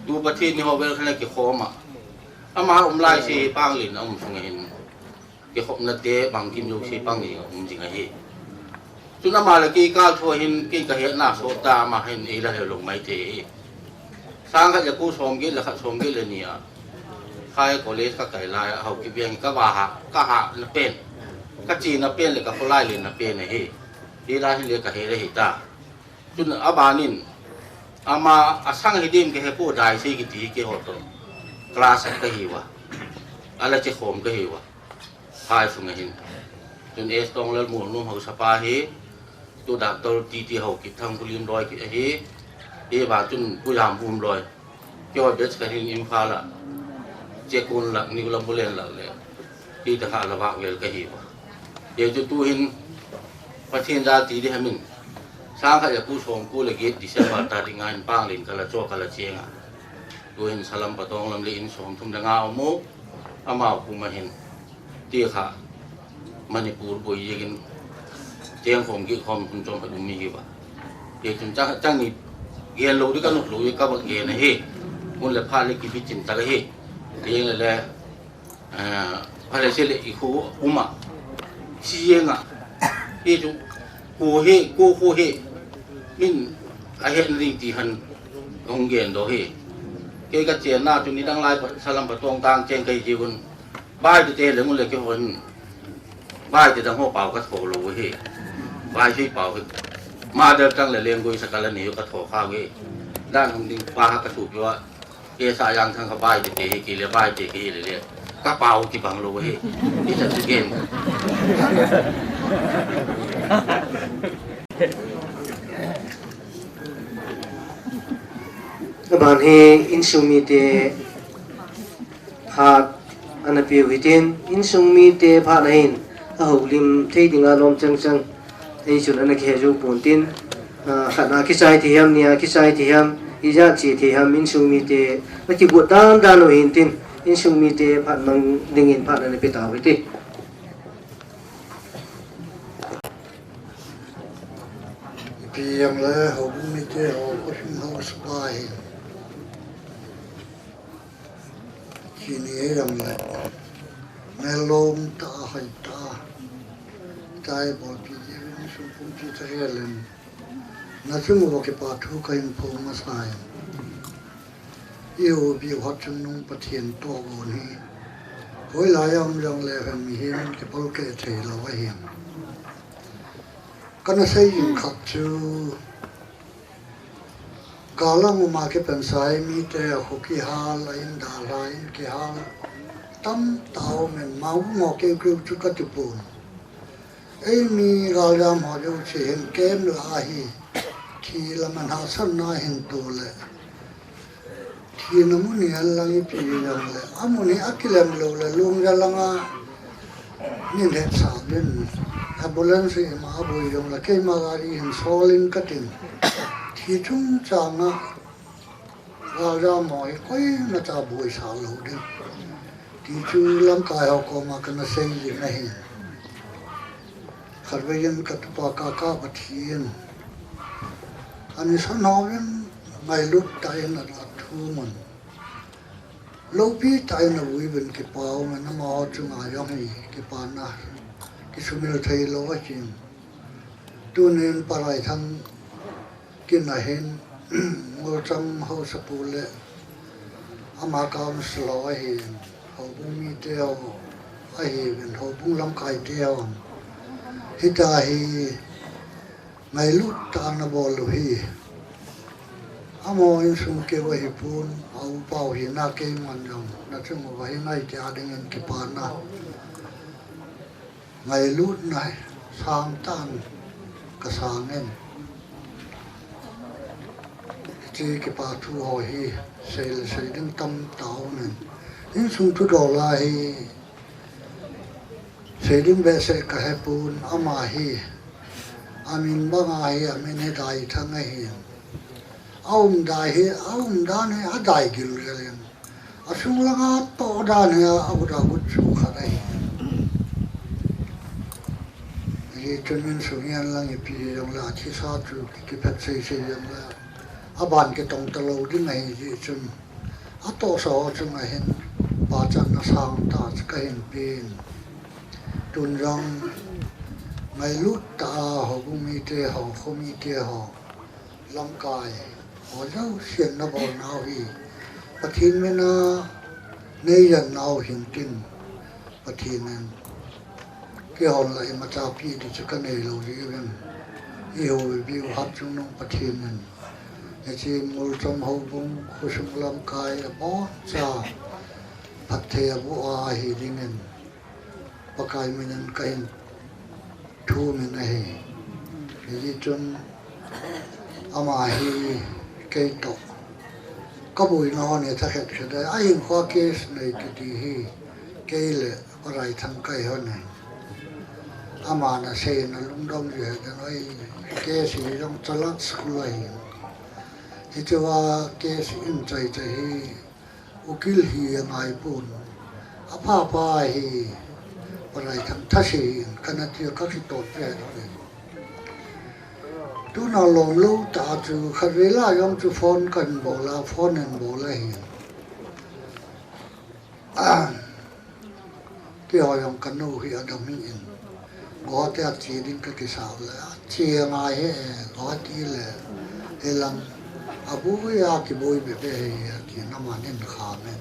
du pathin ni hobel khana ki khoma ama lai si panglin sung hin ki khop na te bang kim yo si pangi jing he tun ama la ki ka tho hin ki ka he na so ta ma hin e la he long mai te sang ka ja ku som gi la kha som gi le ni a khai college ka kai lai hau ki biang ka wa ha ka ha na pen ka chi na pen le ka polai le na pen he di la hin le ka he le hi ta chun abanin ama asang hidim ke he pu dai si ki ti ke ho to class ka hi wa ala che khom ka hi wa khai sung hin chun es tong le mu nu ho sa pa he tu dak to ti ti ho ki thang pulim roi ki he e ba chun pu yam pum roi kyo bet ka hin im pha la che kun la ni la bulen la le ti ta ha la ba wel ka hi wa ye ju tu hin pathin da ti di hamin sang kha ya pu som ku le ge December ta ri ngan pang lin kala cho kala chenga tu hin salam patong lam le in som thum da nga mo ama pu ma hin ti kha Manipur bo ye gin cheng khom ki khom kun chom pa du mi hi wa ye chun chang ni ge lo di ka nu lo ye ka ba ge na he mun le pha le ki bi chin ta he tiếng là phải là sẽ lại khu uma chiên à cái chúng cô hệ mình ai hiện linh thì hẳn công nghiền đó hệ cái cái chuyện nào chúng đi đăng lại salam bắt tuang tang trên cây gì cũng bài thì tên là một cái phần bài thì đang hô bảo cái thổ lỗ hệ bài suy bảo mà được tăng là liên quan sắc là nhiều cái thổ khao cái đang không đi ba cái thủ cho cái xã yang thằng cái bài thì cái là bài thì cái là các bao cái bằng lỗ hệ cái là cái game các bạn hay insumite hạt anh biểu hiện insumite phát hiện hậu lim thấy tiếng alom chăng thấy chuyện anh cái hệ dụng bổn tin khả năng cái sai thì em nia cái sai thì em ija chi thi ham in sung mi te na ki bu dan dan lo hin tin in sung mi te phat mang ding in phat an pe ta we ti Piang le ho mi te ho ko him ho spai kini ram le melom ta hai ta tai bo pi je su pum chi ta len na chung wo ke pa thu ka in pho ma sai yêu bi hot chung nung pa thien to go ni hoi la yam yong le han mi hin ke pol ke the lo wa hin kana sei yin khat chu kalang ma ke pen sai mi te ho ki ha la in da la in ki ha tam tao men mau mo ke kru chu ka tu pun ei mi ga ram ho ju che hen kem la hi ki la man ha san na hin tu le ki na mu ni la ni pi na le amuni akilem lo le lung ra la nga ni le sa ben ambulance ma boi yong la ke ma gari hin solin katin thi chung chang na ga ra moi koi na ta boi sa lo de ti chu lam kai ho ko ma kana sei ji na hi kharveyen kat pa ka ka pathian ani san hawen mai lut tai na la thu mon lo pi tai na wi ben ke pau ma na ma chu ma yong hi ke pa na ki sumil thei lo wa chin tu nen parai thang kin na hen ngor cham ho sa pu le ama kam slo hi ho bu mi te o ai ben ho bu lam kai te o hi ta hi mai lut ta na bol hi amo in sum ke wa hi pun au pau hi na ke man jong na chung wa hi nai te ading en ki pa na ngày lút này sang tan cả sang em chỉ cái bà thu hồi hi xây đến tâm tạo nên những sung thu đồ là hi xây đến về xây cả hai bún ama hi amin bang ai amin hết đại thằng ấy ông đại hi ông đa này ở đại kiểu rồi ở sung lăng to đa này ở đó cũng chịu khá đấy cho nên số nhân là nghiệp gì giống là chỉ sao chú cái phật xây giống là à bạn cái tổng tàu lâu đi này gì chung à tổ số chung là hiện ba trăm nó sang ta cái hiện pin tuần rong ngày lúc ta họ cũng mi tê họ không mi tê họ lâm cài họ đâu xuyên nó bỏ nào gì bất thiên mới nó nay dần nào hiện tin bất thiên nên cái hồn lại mà cha pi thì chắc cái này lâu gì bên yêu view hát chúng nó phát triển nên cái gì mua trong hậu bung khu sung làm cái là bó cha phát thể bộ ai thì nên bắt cái mình nên cái thu mình này cái gì chung ama hi cái tộc có bùi nó này ta hết cái đấy ai khoa case này cái gì cái lệ có lại thằng cái hơn này ama na se na lung dong ye da noi ke si dong chalak school ai hi chewa ke si in chai chai hi ukil hi ngai pun apa pa hi parai tham thashi kana ti ka ki to pe da tu na long lu ta chu khavela yong chu phone kan bo la phone en bo la hi ki ho yong kan nu hi adam mi in có thể chỉ đến cái sao là chia ngay hết có tí là hay là bố với cái bôi bị về thì nó mà nên khám ấy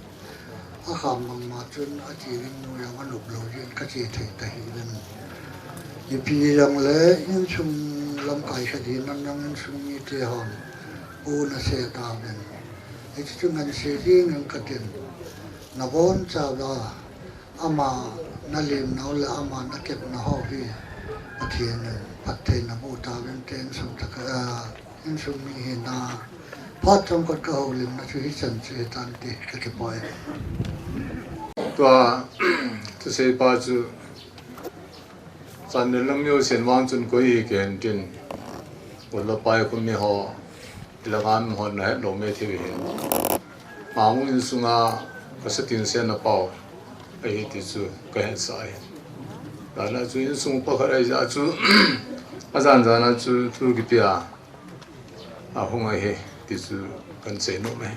khám bằng mà chân chỉ đến nuôi nó lục lầu trên cái gì thầy thầy bên thì bây giờ lẽ những sung làm cái gì nó những sung như thế hòn bố nó sẽ tạo nên thì chúng mình sẽ riêng những cái tiền nó vốn sao đó ama na lim na la ama na kep na ho hi pathian pat the na bu ta ben ten sam tak in sum mi hi na pat trong kot ka ho lim na chu hi chan che tan ti ka ke poi tua tu sei pa chu san ne lam yo sen wang chun ko hi ken tin wala pai ko mi ho ilangam hon na lo me thi hin maung in sunga kasatin sen na pau ai ti chu ka hen sai la na chu in sung pa khara ja chu azan jana chu thu ki pia a hunga he ti chu kan che no me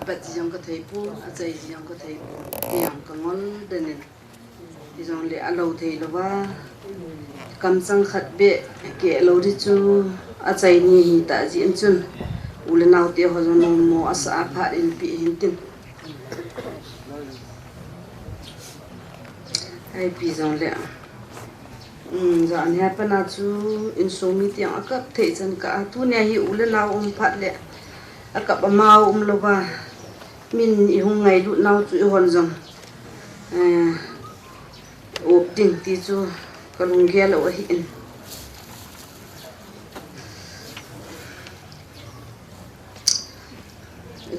apa jong ka thei pu a chai jong ka thei pu yang ka ngol den ni jong le a lo thei lo wa kam sang khat be ke lo ri chu a chai ni hi ta ji an chun ul nau te ho jong no mo asa pha in pi hin tin ai pi jong le za an ha pa na chu in so mi tiang a kap thei chan ka tu ne hi ul nau phat le a kap mau lo wa min I hung ngày lụt nào chú hòn rồng ốp tỉnh tí chú có lùng ghe lộ hiện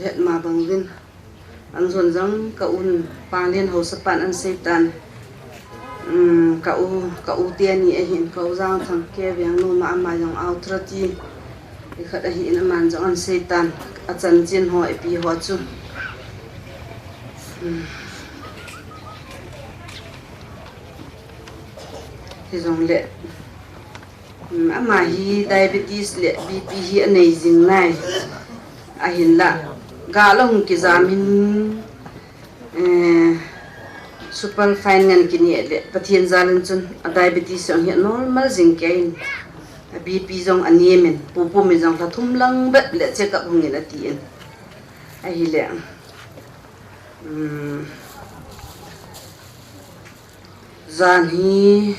hiện mà bằng viên ăn dồn rong cậu pa liên hầu sắp bạn ăn xây tàn cậu tiền nhẹ hiện cậu giang thằng kia viếng nô mà dòng ao trati khát hiện màn dòng ăn xây tàn à chân chiên hỏi pi hỏi chú thì dòng lệ mà hi diabetes lệ BP hi này dừng này hiện là gà lông cái giảm hin super fine ngân cái nhẹ lệ và thiên gia lên chân diabetes hiện normal dừng cái BP dòng anh em mình bố mình dòng là thum lăng bết lệ check up hùng là tiền hi lệ zan hi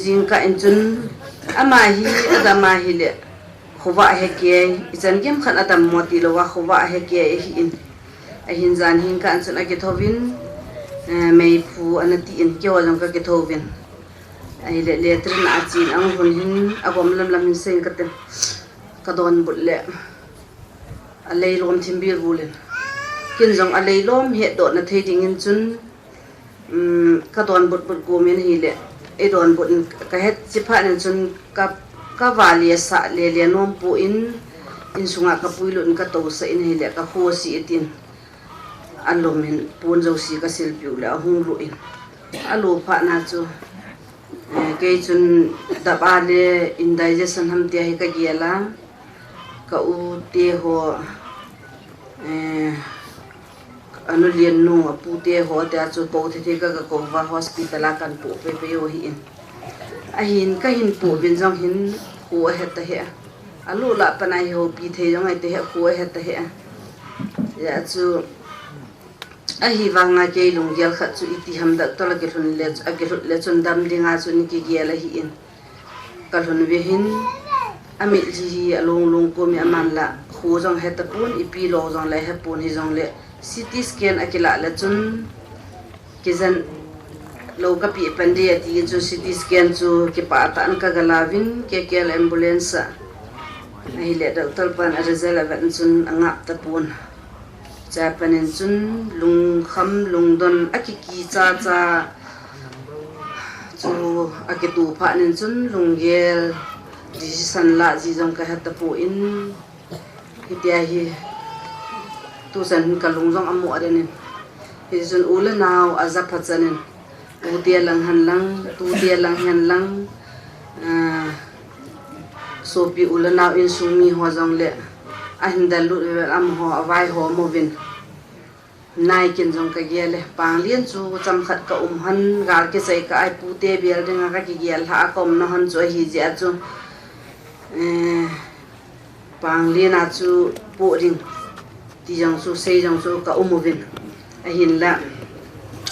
jing ka in chun ama hi adama hi le khowa he ke isan gem khan atam moti lo wa khowa he ke hi in a hin zan hin ka chun a ke thovin mei phu anati in ke wa jong ka ke thovin ai le le trin a chin ang hun hin agom lam hin sen ka ten ka don bul le a lei lom thimbir bulen kin jong a lei lom he do na thei ding in chun ka don but go men hi le e don but ka het chi pha nen chun ka valia sa le nom pu in sunga ka puilun ka to sa in hi le ka ho si etin alom hin pun jo si ka sil piu la hung lu in alo pha na chu ke chun da ba le indigestion ham te hi ka giela ka u te ho anu lian no pu te ho te chu ko the ka ko va hospital kan pu pe yo hi in a hin ka hin pu bin jong hin hu he ta he alu la panai ho pi the jong ai te he hu he ta he ya chu a hi wanga ke lung gel khat chu iti ham da to la ke thun le a ke le chun dam linga chu ni ki gel hi in ka thun we hin ami ji along long ko mi aman la hu jong he ta pun ipi lo jong la he pun hi jong le CT scan akila la chun kizan lo ka pi pande ati chu CT scan chu ke pa ta an ka galavin ke ambulance ai le doctor pan result van chun angap ta pun cha panin chun lung kham lung don akiki cha chu akitu pha nin chun lung gel decision la ji jong ka hat ta pu in hitia hi tu san ka lung jong amu aden hi jun ula naw azap phachanin u dia lang han lang tu dia lang han lang so pi ula naw in sumi ho jong le a hindal lu am ho avai ho movin nai kin jong ka gele pang lien chu cham khat ka han gar ke sai ka ai pu te bel ding ka ki gel ha kom na han chu hi ja chu pang lien a chu pu ring ti jong su sei jong su ka umovin a hin la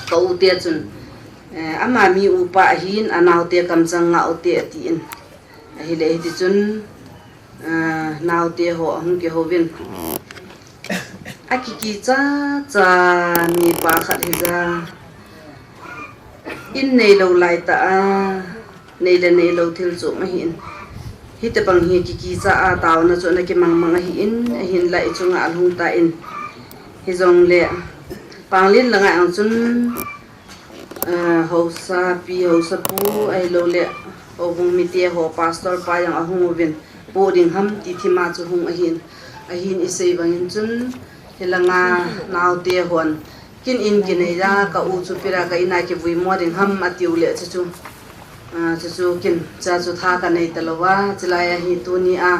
ka u te chun ama mi upa hin anaw te kam chang nga u te ti in a hi le ti chun naw te ho hung ke ho vin akiki cha mi pa khat hi za in nei lo lai ta nei lo thil chu ma hin hi te bang hi ki cha a taw na chu na ki mang hi in hin lai chunga alhung ta in hi jong le panglin la ngai ang chun hausa pi hausa pu ai lo le obung mitie ho pastor pa yang ahung vin pu ding ham ti thima chu hung ahin isei bangin chun helanga naute hon kin in kinai ka u chu pira ka ina ke vui mo ding ham atiu le chu chu kin cha chu tha ka nei talowa chilaya hi tu ni a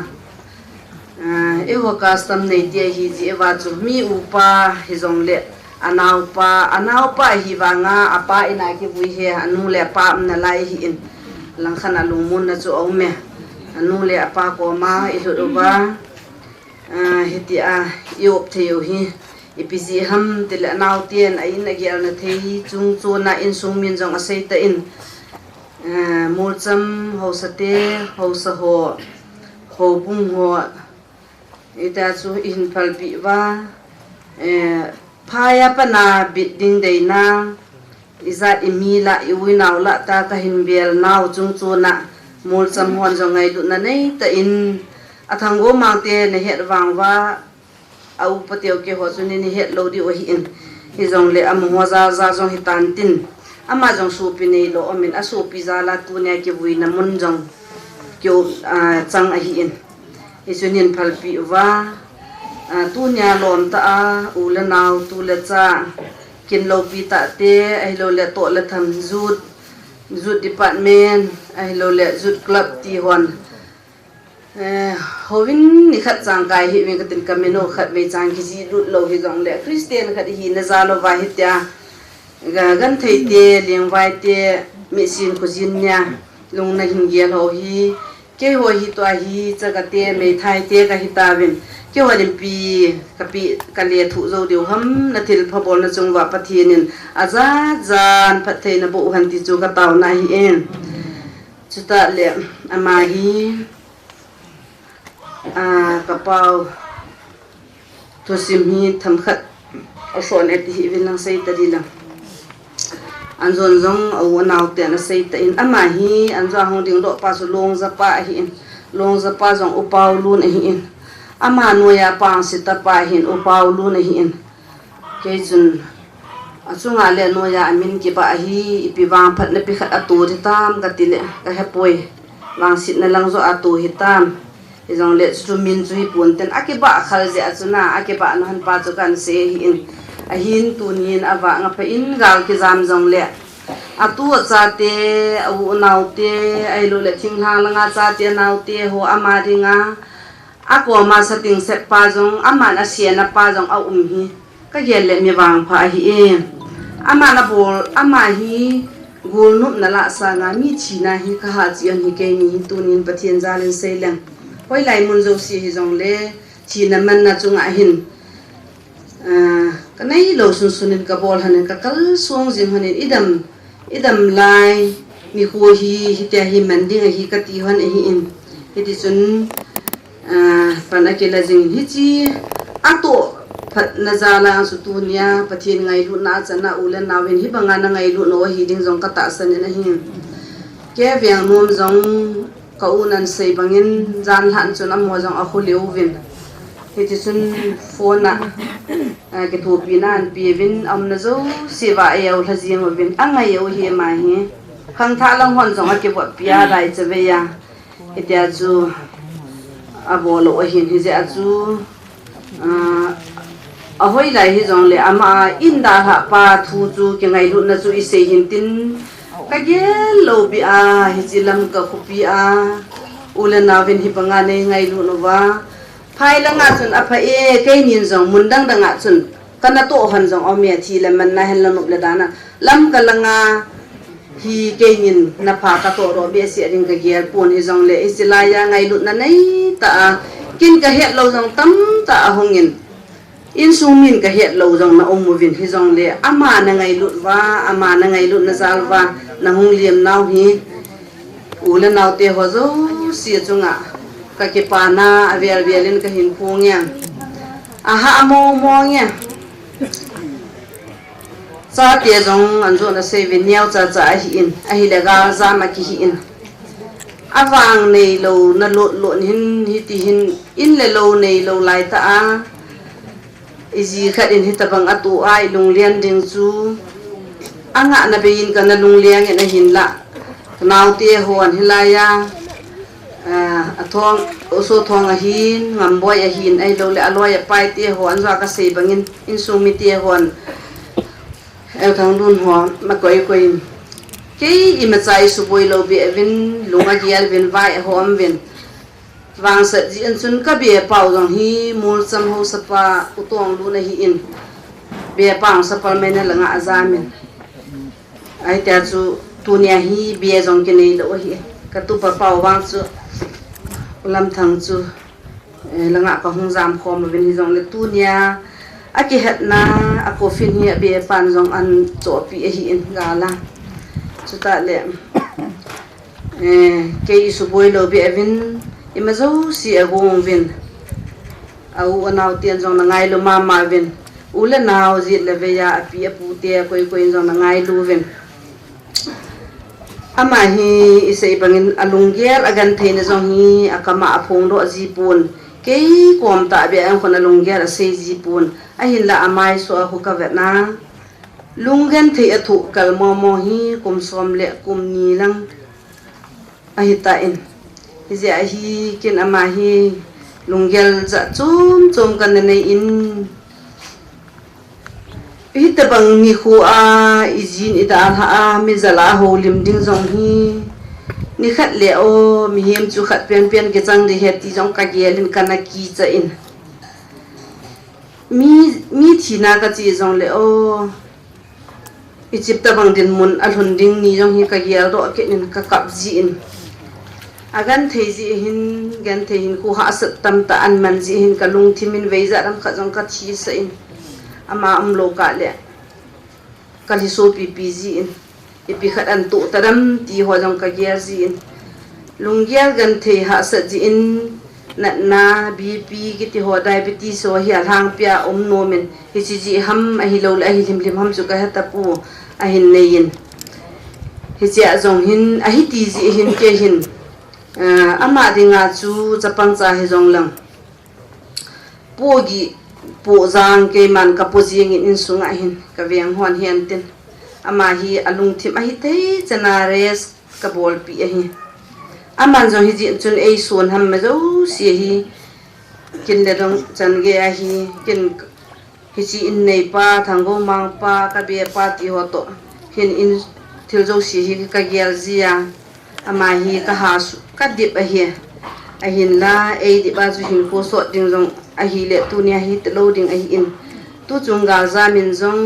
e ho custom nei tie hi ji wa chu mi upa hi zong le anau pa hi wanga apa ina ke vui he anu le pa na lai hi in lang khana lumun na chu au me anu le apa ko ma i lu ba heti a yop theu hi ipisi ham til anau tien a in agial na thei chung chu na in sung min jong asei ta in mulcham hausate hausa ho bung ho ita chu in palpi wa phaya pana bidding dei na iza imila iwinaw la ta ka hinbel naw chung chu na mulcham hon jong ngai du na nei ta in athango mangte ne het wangwa au patio ke ho chu ni het lo di o hi in hi jong le am ho za jong hitan tin ama jong su pi nei lo amin asu pi za la tu ne ke vui na mun jong kyo chang a hi in isunin phalpi wa tu nya lom ta a ula naw tu le cha kin lo pi ta te ai lo le to le tham zut department ai lo le zut club ti hon hovin ni khat chang kai hi mi katin kamino khat me chang ki ji lut lo hi jong le christian khat hi na za lo wa hi tia ga gan thei te leng vai te mi sin ko jin nya lung na hin gel ho hi ke ho hi to hi chaga te me thai te ka hi ta vin ke ho lim pi ka le thu zo deu ham na thil phabol na chung wa pathinin aza jan phathei na bo han ti chu ka taw na hi en chuta le ama hi kapau to sim hi tham khat ason et hi vin nang sei ta di lang anjon jong au naw te na sei ta in ama hi anja hong ding do pa su long za pa hi in long za pa jong upau lu na hi in ama noya pa sita pa hin upau lu na hi in ke chun achunga le noya amin ki ba hi ipi wang phat na pi khat atu ri tam ka tile ka hepoi wang sit na lang zo atu hi tam izong le chu min chu hi pun ten akiba khal je achuna akiba no han pa chu kan se hi in a hin tu nin awa nga pa in gal ki jam jong le atu cha te au nau te ai lo le thing hang langa cha te nau te ho ama ringa ako ma sa ting se pa jong ama na sia na pa jong au hi ka gel le mi wang pha hi e ama na bol ama hi gul nup na la sa nga mi chi na hi ka ha chi an hi ke ni tu nin pathian jalin sei lang hoi lai mun zo si hi jong le chi na man na chunga hin ka nei lo sun sunin ka bol hanen ka kal suang jim hanen idam lai mi ho hi hitia hi manding hi ka ti han hi in hiti chun panakela jing hi chi ato phat na zala su tu nia pathin ngai lu na chana ulen nawin hi banga na ngai lu no hi ding jong ka ta san na hi ke vyang nom jong ka unan sei bangin jan han chun am mo jong a khuleu vin hiti chun phone na ke thu pina an pi vin am na zo sewa eu la jing vin anga eu hi ma hi khang tha lang hon jong a ke wa pia dai chave ya itia chu abolo hin hi ja chu a hoi lai hi jong le ama inda ha pa thu chu ke ngai lu na chu i se hin tin ka gel lo bi a hi chilam ka khupi a ulen na vin hi panga nei ngai lu no wa phai la nga chun a pha e ke nin jong mun dang dang a chun kana to han jong o me thi le man na hen la nup le dana lam ka la nga hi ke nin na pha ka to ro be si ring ka gel pon hi jong le isila ya ngai lu na nei ta kin ka het lo jong tam ta hongin in sumin ka het lo jong na om vin hi jong le ama na ngai lut wa ama na ngai lut na zal wa na hung liam naw hi ule naw te ho zo si chunga ka ke pa na avel velin ka hin phung ya aha mo nya sa te jong an zo na se vin nyau cha cha hi in a hi le ga za ma ki hi in awang nei lo na lot hin hi ti hin in le lo nei lo lai ta a izi khat in hitabang atu ai lung lian ding chu anga na bein kana lung liang na hin la nau te hon hilaya athong oso thong a hin ngam boy a hin ai lo le aloi pai te hon za ka sei bangin in sumi te hon el thang dun ho ma koi koi ke i ma chai su boi lo be vin lunga gial vin vai hom vin wang sa ji an chun ka be pau jong hi mul cham ho sapa utong lu na hi in be pang sapal me na langa azamin ai ta chu tunia hi be jong ke nei lo hi ka tu pa pau wang chu ulam thang chu langa ka hung jam khom vin hi jong le tunia aki het na ako fin hi be pan jong an cho pi hi in gala chuta le ke isu boi lo be vin imazo si agong vin au anau tian jong na ngai lo ma vin ula naw ji le ve ya api apu te koi koi jong na ngai lu vin ama hi isei bangin alungger agan thein jong hi akama aphong ro ji pun ke kom ta be an khona lungger se ji pun a hin la amai so a hu ka ve na lungen thei athu kal mo hi kum som le kum ni lang a hi ta in hi a hi kin ama hi lungel za chum kan nei in hi ta bang mi khu a izin ida ha a mi zala ho lim ding jong hi ni khat le o mi hem chu khat pen ke chang de he ti jong ka gelin kana ki cha in mi thina ka chi jong le o Egypt bang din mun alhun ding ni jong hi ka gel do ke nin ka kap ji in agan thei ji hin gan thei hin ku ha sat tam ta an man ji hin ka lung thimin veiza ram kha jong ka thi sa in ama lo ka le kali so pi ji in ipi khat an tu taram ti ho jong ka gel ji in lung gel gan thei ha sa ji in na bp ki ti ho diabetes so hi hang pia no men hi ji ham a hi lo la hi lim ham chu ka ha ta pu a hin nei in hi cha jong hin a hi ti ji hin ke hin ama dinga chu chapang cha he jong lang pogi po jang ke man ka po jing in sunga hin ka veng hon hian tin ama hi alung thim a hi thei chana res ka bol pi a hi aman jong hi jin chun ei sun ham ma zo si hi kin le dong chan ge a hi kin hi chi in nei pa thango mang pa ka be pa ti ho to hin in thil zo si hi ka gel zia ama hi ka ha su ka dip a hi a hin la ei di ba chu hin ko so ding jong a hi le tu nia hi te lo ding a hi in tu chung ga za min jong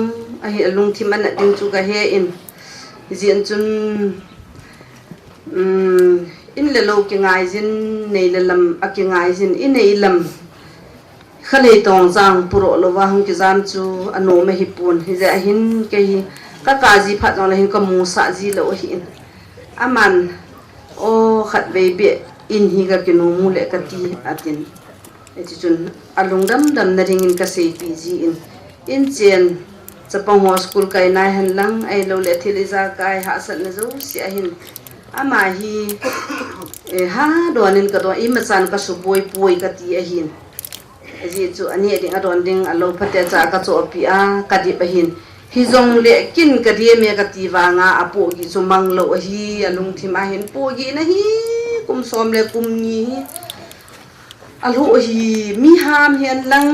a hi lung thim an ding chu ka he in jin chun in le lo ki ngai jin nei le lam a ki ngai jin in nei lam khale tong jang puro lo wa hung ki jam chu ano me hi pun hi ja hin ke hi ka ji phat jong la hin ka mu sa ji lo hi in aman o khat be be in hi ga kinu mu le ka ti atin e chi chun alung dam na ringin ka sei pi ji in chen chapang ho school kai nai han lang ai lo le thiliza kai ha sat na zo si a hin ama hi ha donin ka do i ma chan ka su boi ka ti a hin ji chu ani ding a don ding a lo phate cha ka cho pi a ka di pa hin hi jong le kin ka di me ka ti wa nga apo gi chu mang lo hi alung thima hin po gi na hi kum som le kum ni alu hi mi ham hian lang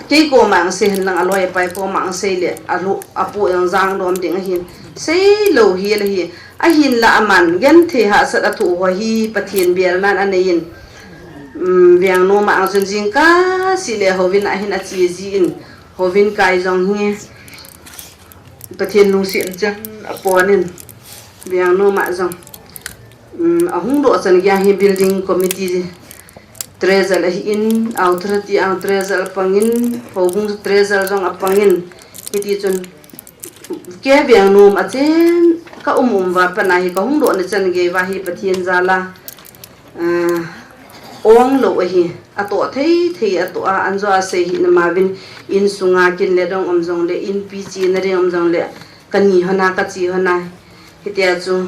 ke ko mang se hin lang aloi pai ko mang se le alu apo yang jang dom ding a hin sei lo hi la hi a hin la aman gen the ha sat a thu ho hi pathian bial nan anein viang no ma ang jing ka si le hovin a hin a chi ji in hovin kai jong hi pathian nu si jan aponin viang no ma jong a hung do chan ya hi building committee treasure in authority ang treasure pangin phobung treasure jong apangin kiti chun ke viang no ma chen ka wa panahi ka hung do na chan ge wa hi pathian zala ong lo hi ato thei ato anzo se hi na mavin in sunga kin le dong omjong le in pg na re omjong le kani hana ka chi hana hitia chu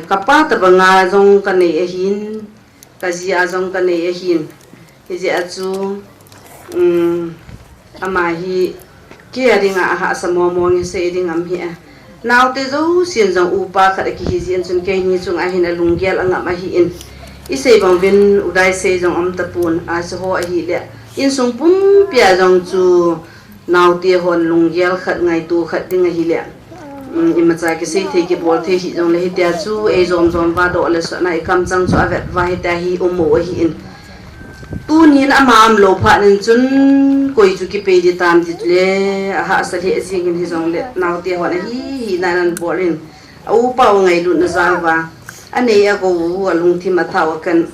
kapa ta banga jong ka nei hin ka ji a jong ka nei hin hi je a chu ama hi kia dinga ha samo mong se dingam hi naw te zo sin jong upa kha ki hi jin chun ke ni chung a hin a lunggel anga ma hi in isei bang bin udai se jong am tapun a so ho hi le in sung pum pia jong chu naw te hon lunggel khat ngai tu khat ding hi le ima cha ki sei the ki bol the hi jong le hi tia chu e zom zom ba do le so na i kam chang chu avet va hi ta hi umo hi in tu nin amam lo pha nin chun koi chu ki pe di tam di le ha sa the sing in hi jong le naw te hon hi na nan bolin au pa ngai lu na za wa ane ya ko lung thi ma thaw kan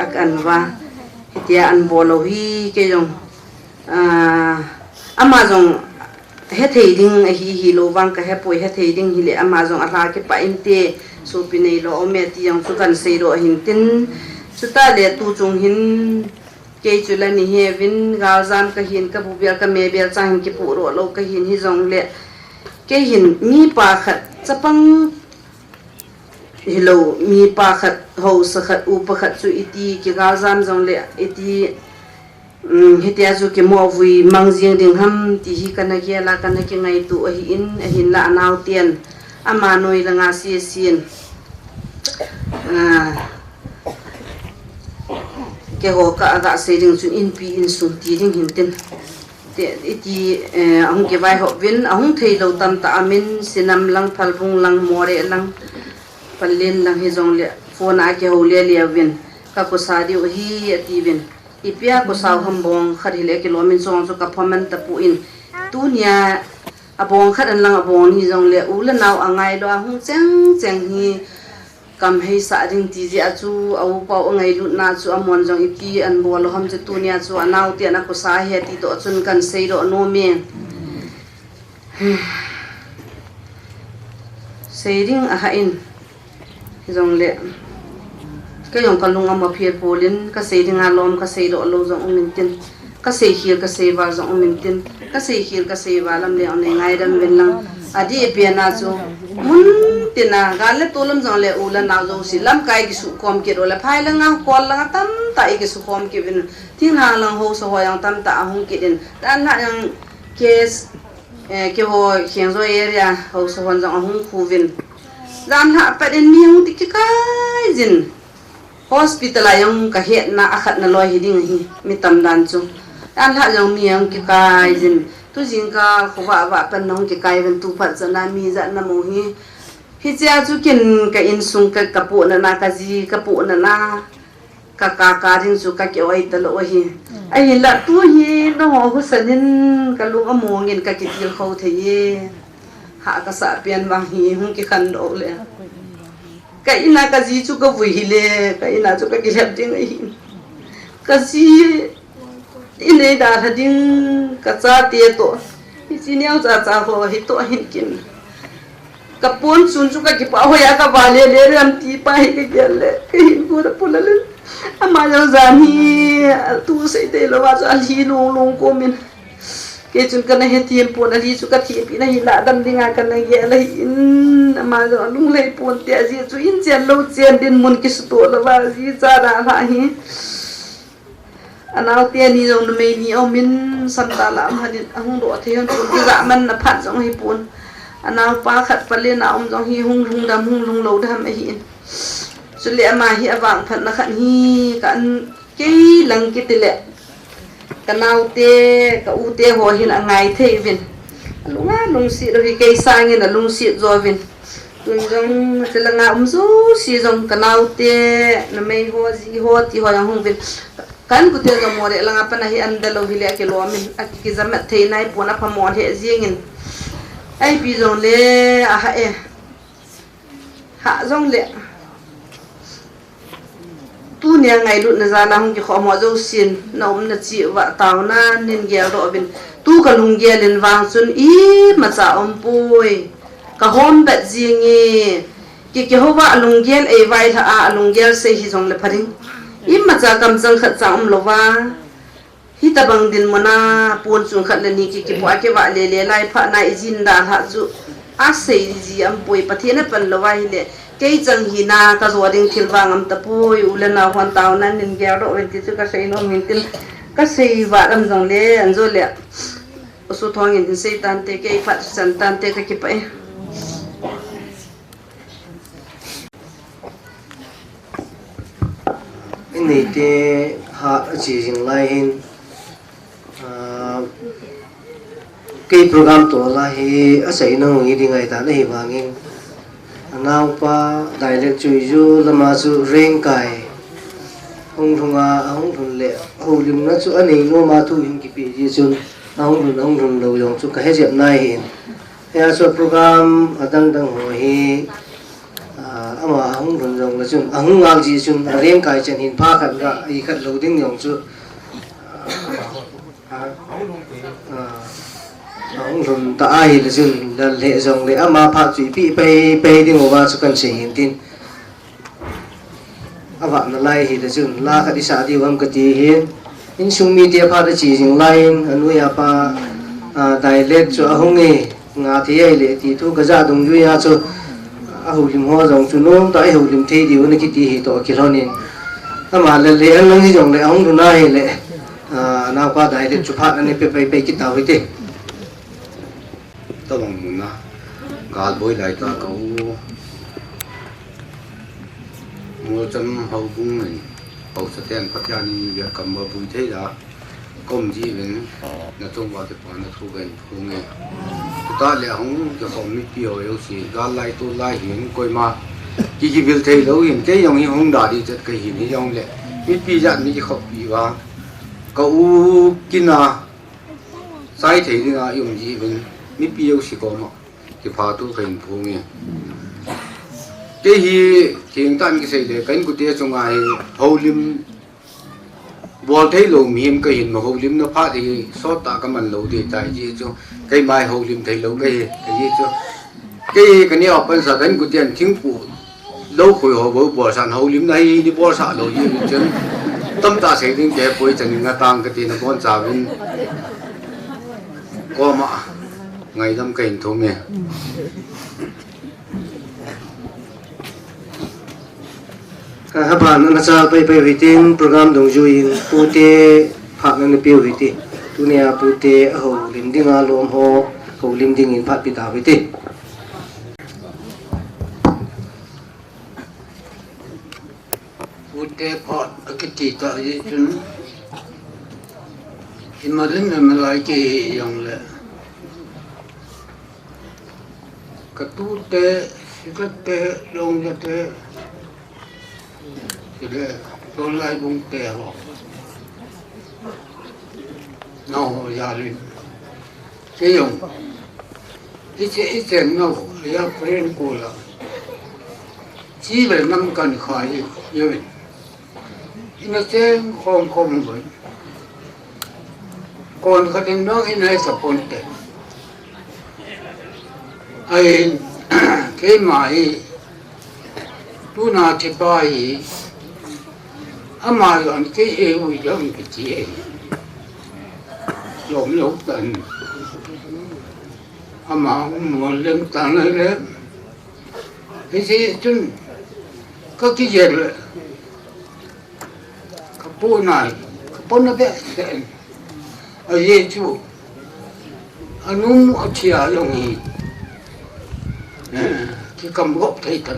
akan wa hitia an bolo hi ke jong amazon he thei ding hi lo wang ka he poi he thei ding hi le amazon ala ke pa inte so pinei lo me ti yang chu kan sei ro hin tin chu ta le tu chung hin ke chu la ni he vin ga zam ka hin ka bu bel ka me bel chang ki pu ro lo ka hin hi jong le ke hin mi pa khat chapang hello mi pa khat ho sa khat u pa khat chu iti ki ga zam jong le iti hitia chu ki mo vui mang jing ding ham ti hi kana ge la kana ki ngai tu a hi in a hin la naw tien ama noi la nga si sin ke ho ka ga se ding chu in pi in sum ti ding hin tin te iti ang ke vai ho vin ang thei lo tam ta amin sinam lang phalbung lang more lang palin lang hi jong le phone a ke ho le le vin ka ko sa di hi ati vin ipia ko saw hambong khari le kilomin song so ka phaman ta pu in tu nia abong khat an lang abong ni jong le u la naw angai lo hung cheng cheng hi kam hei sa ding ti ji achu au pa ngai lu na chu amon jong ipi an bol ham che tu nia chu anaw ti na ko sa he ti to chun kan sei ro no me sei ding a ha in jong le cái dòng con lung ama phiền polin cái xây đình alom cái xây độ lâu dòng mình tin cái xây hiền cái xây vào dòng mình tin cái xây hiền cái xây vào làm lẹo này ngay đâm bên lăng à đi bên nào chú muốn tiền à gái lấy tôi làm dòng lẹo u là nào dòng xí làm cái sự com kia rồi là phai lăng ngang con lăng tâm tại cái sự com kia bên thiên hà lăng hồ sơ hoài tăm tạ hông kia đến đan hạ yang cái hồ hiện rồi area hồ sơ hoài dòng hông khu viên đan hạ phải đến miếng thì cái gì hospital ayong kahit na akhat na loy hiding hi mitam dan chu an ha jong miang ki kai jin tu jing ka khowa wa pan nong ki kai ven tu phat jana mi za na mo hi cha chu kin ka in sung ka kapu na ka ji kapu na ka ring chu ka ke oi ta lo hi ai la tu hi no ho sanin ka lu amo ngin ka ki til kho thei ha ka sa pian wang hi hung ki khan do le cái ina cái gì chú có vui le cái ina chú có cái làm tiếng ấy cái gì ina đã thành tiếng cái cha tiệt to cái gì nhau cha ho hi to hin kin cái pon sun chú cái bảo hoya cái vale le làm ti pa hi cái le cái hin pura pula le ama yang zani tu sei te lo wa za hi long long ko min cái chúng cái này tiền buồn là đi chúng cái thiệp cái này là đâm đi ngang cái này vậy là mà rồi lung lấy buồn tiền gì chú in tiền lâu tiền đến muốn cái số là và gì ra đã lại anh nào tiền đi rồi mấy đi ông mình sắm ta làm hay ông đổ thì ông cái dạ mình là phát giống hay buồn anh nào pa khát pa lên nào ông giống hi hung đam hung lung lâu đam ấy chú lẽ mà hi vàng phật là khát hi cái lăng cái tỷ lệ cái nào te cái u te ho hin angai thei vin lung si rồi cái sang như là lung si rồi vin lung jong se la nga zo si jong cái nào te na mai ho ji ho ti ho yang hung vin kan ku te ga more la nga pa na hi an da lo hi le ke lo min ki zamat thei nai pona pha mon he jingin ai pi jong le a ha jong le tu nia ngai lut na za na hung ki kho mo zo sin na na chi wa taw na nin ge ro bin tu ka lung ge len wang chun i ma cha pui ka hom bet jingi ki ho wa lung ge ei vai tha a lung ge se hi jong le pharing i ma cha kam jang khat cha lo wa hi ta bang din mona pon chung khat le ni ki po ke wa le lai pha na jin da ha chu a sei ji pui pathena pan lo wa hi le cái chẳng hi na cái rồi đình thil vàng am tập pui ulen na hoàn tàu nan nin gel rồi thì chú cái say nó mình tin cái gì vợ làm dòng lẽ anh rồi lẹ số thong in xây tan te cái phát sản tan te cái vậy ini te ha chỉ dừng lại hin cái program to là hi asai na ngi đi ngai ta nei wangin anau pa direct chui ju lama chu reng kai hong thung le ho lim na chu ani no ma thu hin ki pi ji chun hong thung lo yong chu ka he jep nai hin ya so program adang dang ho hi ama hong thung jong la chun ang ngal ji chun reng kai chen hin pha khat ga I khat lo ding yong chu ông run ta ai là chun là lệ dòng lệ ama pha chủy pi pe đi ngồi vào cho cần sẽ hiện tin bạn là lai thì là chun la cái đi xã đi vòng cái gì hiện in sung mi tia pha là chỉ dừng lai anh nuôi apa đại lệ cho ông nghe ngà thì ai lệ thì thu cái gia đồng duy à cho hậu lim hoa dòng chun nôm tại hậu lim thế điều này cái gì thì tổ kia thôi nên ama là lệ anh nói dòng lệ ông run ai lệ nào qua đại lệ chụp phát anh pe cái tàu vậy thế tao bằng muốn na gạt bôi lại ta cậu mua chân hậu cung này hậu sát tiền phát ra đi việc cầm bờ bùi thế đã công gì vậy là trong vào thực phẩm là thu gần thu nghe ta lại không cho phòng mi piêu yếu gì gạt lại tôi lại hiện coi mà chỉ việc thấy lâu hiện cái dòng như không đã đi chất cái hiện cái dòng lệ mi pi dặn mi khóc pi vào cậu kinh à sai thấy thì là dùng gì vậy mi piêu sĩ có mà thì phá tu thành phố nghe cái hi hiện tại cái gì để cánh của tia trong ngày hậu lim vô thấy lâu miếng cái hiện mà hậu lim nó phá thì sót ta cái mình lâu thì tại gì cho cái mai hậu lim thấy lâu cái gì cho cái này học bên xã cánh của tiền chính phủ lâu khởi họ bỏ sản hậu lim này đi bỏ sản lâu gì chứ tâm ta sẽ đến cái cuối chân người ta cái tiền nó còn trả bên có mà ngày đâm cảnh thôi mẹ các bạn nó sao bay tin program đồng duy pute phát năng piêu vậy thì tu nia pute hậu lim ding alom ho hậu lim ding in phát pita vậy thì pute phát cái gì ta vậy chứ thì mà đến mình lại cái dòng lệ cái tu tê cái tê đông cái tê thì là tôi lại bung tê họ nó gia đình cái dòng ít tiền nó là quen của là chỉ là năm cần khỏi như vậy nó sẽ không vậy còn cái tiếng đó cái này là con tê ai cái mai tu na thì bài ama còn cái yêu giống cái gì lộn lộn tình ama muốn lên tận này lên cái gì chứ có cái gì là cái bố này cái bố nó bé tên ở đây chú anh muốn ở chia giống gì cái cầm gốc thấy thật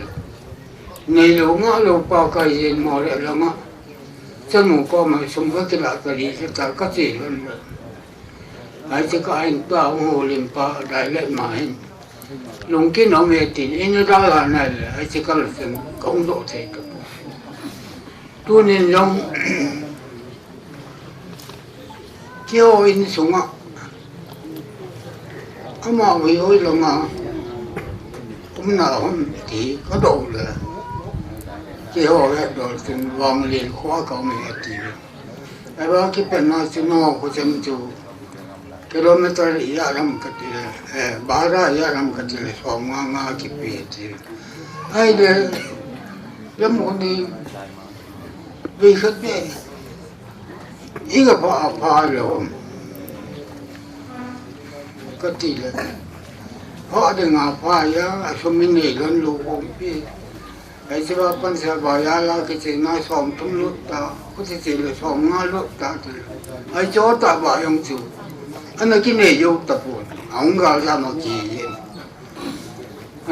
ngày lâu ngã lâu bao cái gì mà lại là ngã chân một con mà sống với cái lạ cái gì cả các gì luôn rồi ai chỉ có anh ta hồ liền pa đại lệ mà anh lồng kia nó mệt thì anh ra là này là ai chỉ có là phần công độ thấy được tu nên giống kêu anh xuống ạ có mà vì ôi là mà cũng nào không thì có độ là cái họ hết rồi thì vòng liền khóa cầu mình hết thì ai bảo cái bên nào chứ nó có chăm chú kilometer ya làm cái gì ba ra ya làm cái gì xong ngang cái bể thì ai để làm một đi vì khách này ý cái phá rồi cái gì là họ đừng ngào phá ya xong mình này lên lục không biết ai sebab pan saya la ke cina som tum lut ta ko se cina som nga lut ta ai cho ta ba yong chu ana ki ne yo ta pu ang ga ra ma ki yin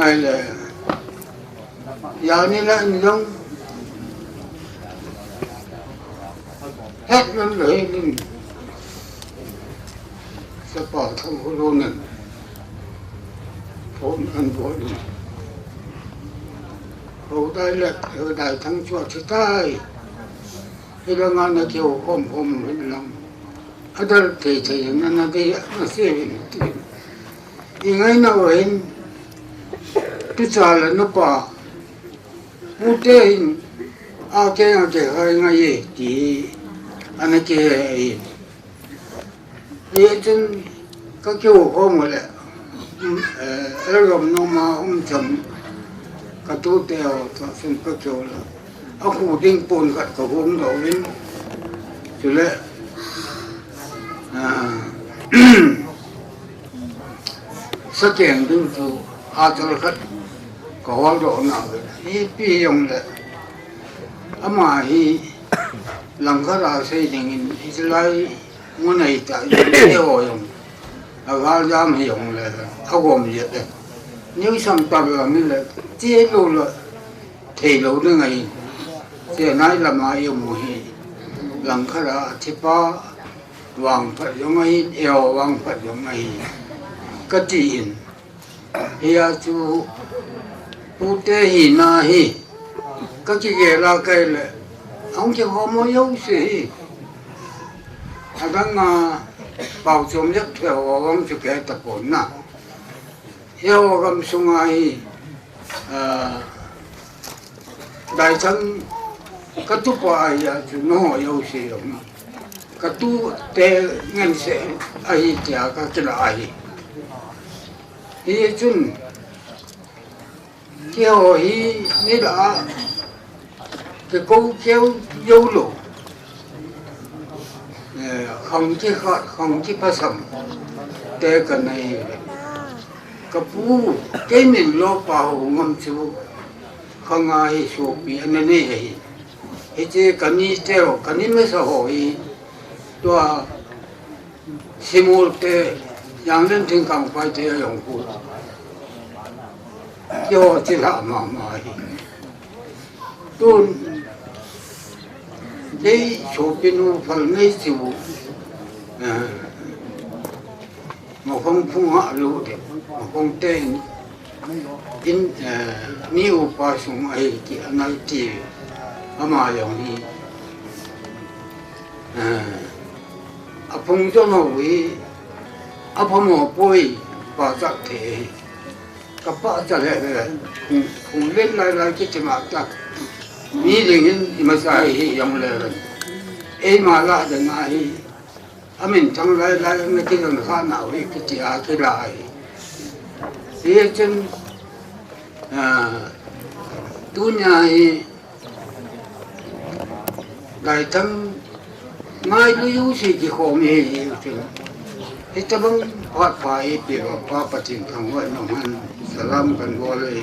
ai le ya ni la ni dong hết năm rồi nên sẽ bỏ không có luôn này phốn ăn vội hậu đại lệ ở đại thắng chùa chỉ tai thì là ngon là kiểu hôm mình làm ở đây thì nó đi nó sẽ thì ngay nào ấy cái trà là nó bỏ mua tiền cái hơi ngay gì thì anh ấy kia thì chân các kiểu hôm rồi ở gồm nó mà ông chồng các chú tèo các sinh các kiểu là ở khu đinh bồn gặt cả hôm đầu lên chứ lệ sắc kèn đinh chú cho khách có độ nào thì bị dùng lệ mà thì làm cái là xây dựng thì lại muốn này tại vì nhiều dùng ở ga giam dùng là không gồm gì đấy nếu xong tập là mình là chế độ là thì lâu nữa ngày thì nay là mai dùng mùi làm cái là thì ba vàng phải dùng ngày eo vàng phải dùng ngày cái tiền thì chú bút tê hi na hi cái gì là cái là ông chỉ có một yếu gì, đang bảo chống nhất theo ông chỉ cái tập vốn na, theo ông sung ai đại chân cái tu bài chỉ nó yếu gì ông, cái tu tê ngân sẽ ai thì cái là ai, thì chun theo hi như là cái câu kéo dâu lụa không chỉ khát không chỉ phá sầm thế cái này cái pu cái mình lo bảo ngâm chú không ai số bị anh này ấy chứ cái này theo cái này mới sao hỏi tôi simul thế yang lên thiên càng phải thế用户yo chỉ là mà tôi đây số pin phần này chịu một phong hạ lưu đấy một phong tên in nhiều ba sung ấy thì anh ấy thì mà giống như phong cho nó với phong một bôi và chắc thế các bạn trả lại cùng lên lại cái chuyện mà chắc ni dengan masai yang lain, malah dengan amin chẳng lại mấy cái người khác nào ấy cái gì cái lại, thì chân tu nhà đại thắng ngay lưu sĩ chỉ khổ mê chứ, thì ta vẫn phát phải bị phát phát triển thằng ngoại nông dân salam cần gọi lại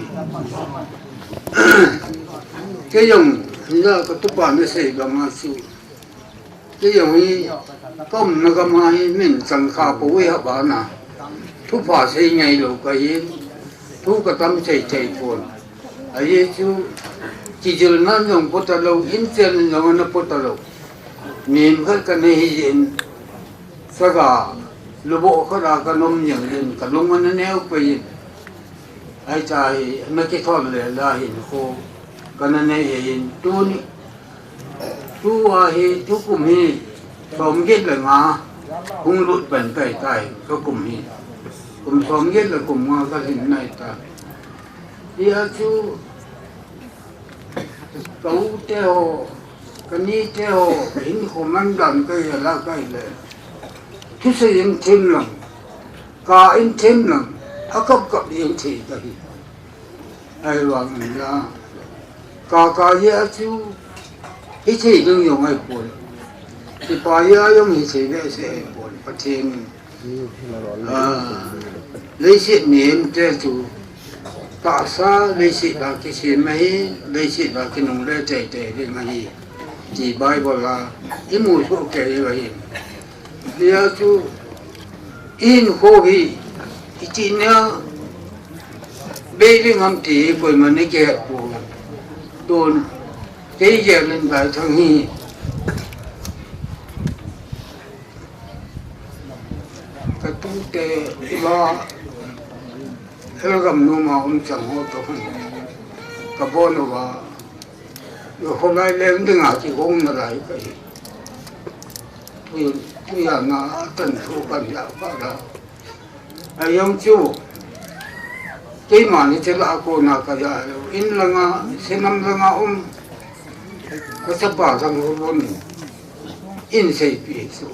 cái dùng là cái tụ bản nó xây bằng mà su cái dùng ấy công nó cái mà mình chẳng khá bố ấy hả bạn à thu phá xây ngày lâu cái thu cái tâm chạy buồn ấy chứ chỉ chờ nó dùng bút lâu in tiền dùng nó bút lâu mình cái này hiện sao cả lô bộ có ra cái nôm nhiều lên cái lông nó neoไปai chạy mấy cái thon là hiện khô cái này hiện tu hi tu cùng hi xóm ghét là ngã hung lụt bẩn tay tay có cùng hi cùng xóm ghét là cùng ngã cái hình này ta đi chú cấu theo cái ní theo hình của mình làm cái là cái này thứ xây dựng thêm lần cả in thêm lần cấp điện thì cái ai bảo mình ra cả giờ chú ít thì đừng dùng ai buồn thì bây giờ dùng ít thì để sẽ buồn phát triển lấy chuyện niệm cho chú tạ sa lấy sĩ là cái gì mấy lấy sĩ là cái nông lệ chạy chạy đi mà gì chỉ bài bảo là ít mùi số kể vậy bây giờ chú in khô hi chỉ nhớ bây giờ ngắm thì bởi mà nó kẹt của đồn cái giờ lên bài thằng hi cái tu tê lo cái gầm nó mà ông chẳng hốt đâu cái bọn nó vào rồi hôm nay lên từ ngã chỉ không là lại cái tôi là nó tận thu cần đạo vào đó ai ông chú cái mà như thế là cô nào cả giờ in là ngã xem năm là ngã ông có sắp bảo rằng ông muốn in xây bị số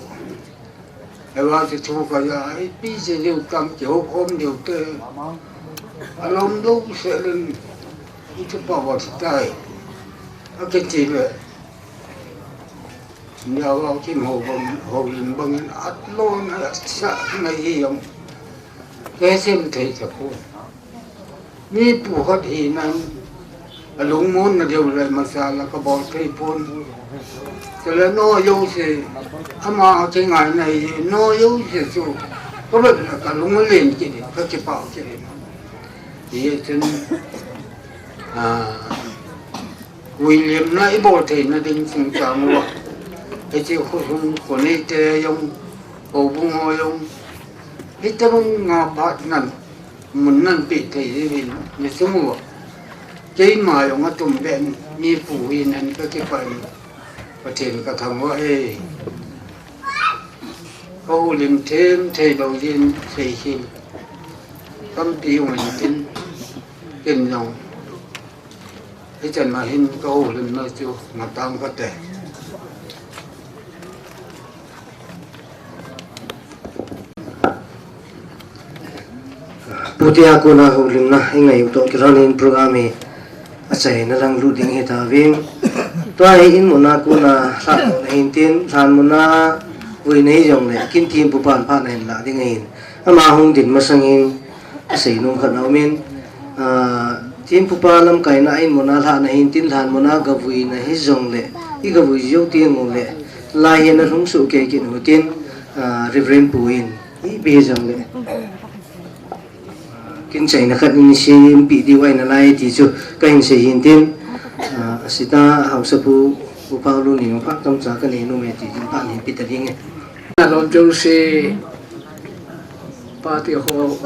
ai bảo thì thu cả giờ ấy bị gì liều cầm kiểu ôm liều tê anh ông đâu sẽ lên cái bảo vật tay cái gì vậy nhờ vào cái hồ linh bằng ắt luôn sợ này hiểu cái xem thấy thật cô mi phụ hết thì năng lúng muốn là điều này mà sao là cái bọn cây phun cho nên nó yêu gì mà cái ngày này nó yêu gì chứ có biết là cả lúng mới liền cái gì cái bảo cái gì thì trên William nãy bỏ thì nó định sinh ra mua cái chiều không của này tê ông hồ bung hồi ông ít tấm ngà bát năn muốn năn bị thì gì như số mua cái mà ông ở tụm bên mi phụ huynh anh cái phần và thì cái thằng ấy câu liền thêm thầy đầu tiên thầy khi tâm tiêu mình tin lòng cái chân mà hình câu lên nơi chưa mà tăng phát triển Puti aku na hulim na ingai utok kiranin programi asai na lang luding hitawing tuai in muna ku na sa hintin san muna vui nei jong le kin tim pupan pha nen la ding in ama hung din masangin asai nong khanaumin tim pupa lam kai na in muna la na hintin than muna gavui na hi jong le I gavui jo ti ngol le la yen na hung su ke kin hutin reverend puin I be jong le kinh chạy là khát in xin bị đi quay là lại thì chú các anh sẽ hiện tiền sĩ ta học sơ phụ phụ bao luôn nhiều phát trong giá cái này nó mệt thì chúng ta hiện bị tật điên là làm trong xe ba tiêu hồ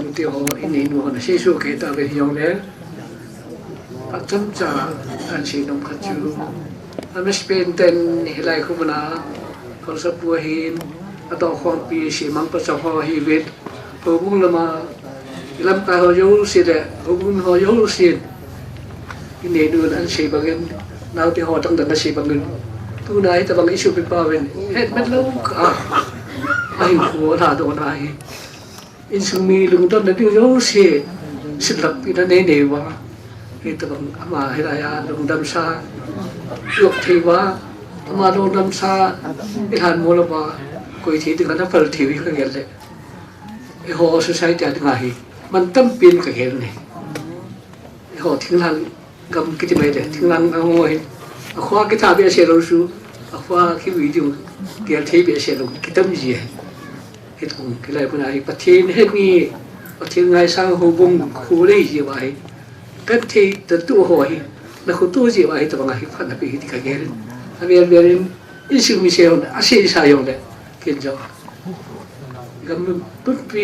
in in hồ là xe số cái ta về hiểu đấy phát trong giá anh sẽ nông khát chú anh mới spend tiền lại không nào còn sơ phụ hiện ở đó khoảng bị sĩ mang bắt đầu họ hi việt hồ bung là mà làm ta họ dấu xịt đấy, họ cũng họ dấu xịt, cái này đưa anh xịt bằng cái nào thì họ trong tận xịt bằng cái, tu này ta bằng cái số bị bao bên, hết mất lâu cả, ai của thà đồ này, in sung mi lưng tâm đấy dấu xịt, xịt lập cái đó này vào, cái ta bằng mà hay là lưng tâm sa, luộc thì vào, mà lưng tâm sa, cái hàn mua là vào, coi thì từ cái nó phải thiếu cái gì đấy, cái họ society thì ngạiมันตั้มปีนก็เห็นเลยเขาทิ้งหลังกำกิจไม่ได้ทิ้งหลังเอาไว้ขวากิจการเสียเราสู้ขวาคิดวิดีโอเกี่ยวที่เสียเรากิจไม่ดีเหตุผลที่ไรพวกนั้นประเทศให้มีประเทศไงสร้างหัวบงคู่เลยจีไว้กันที่ตัวตัวหอยแล้วคู่ตัวจีไว้แต่บางทีพันธุ์ปีที่กันเองอันนี้เรื่องอิสุมิเซลอาศัยสายองเลยเกินจ้าก็มันปุ๊บปี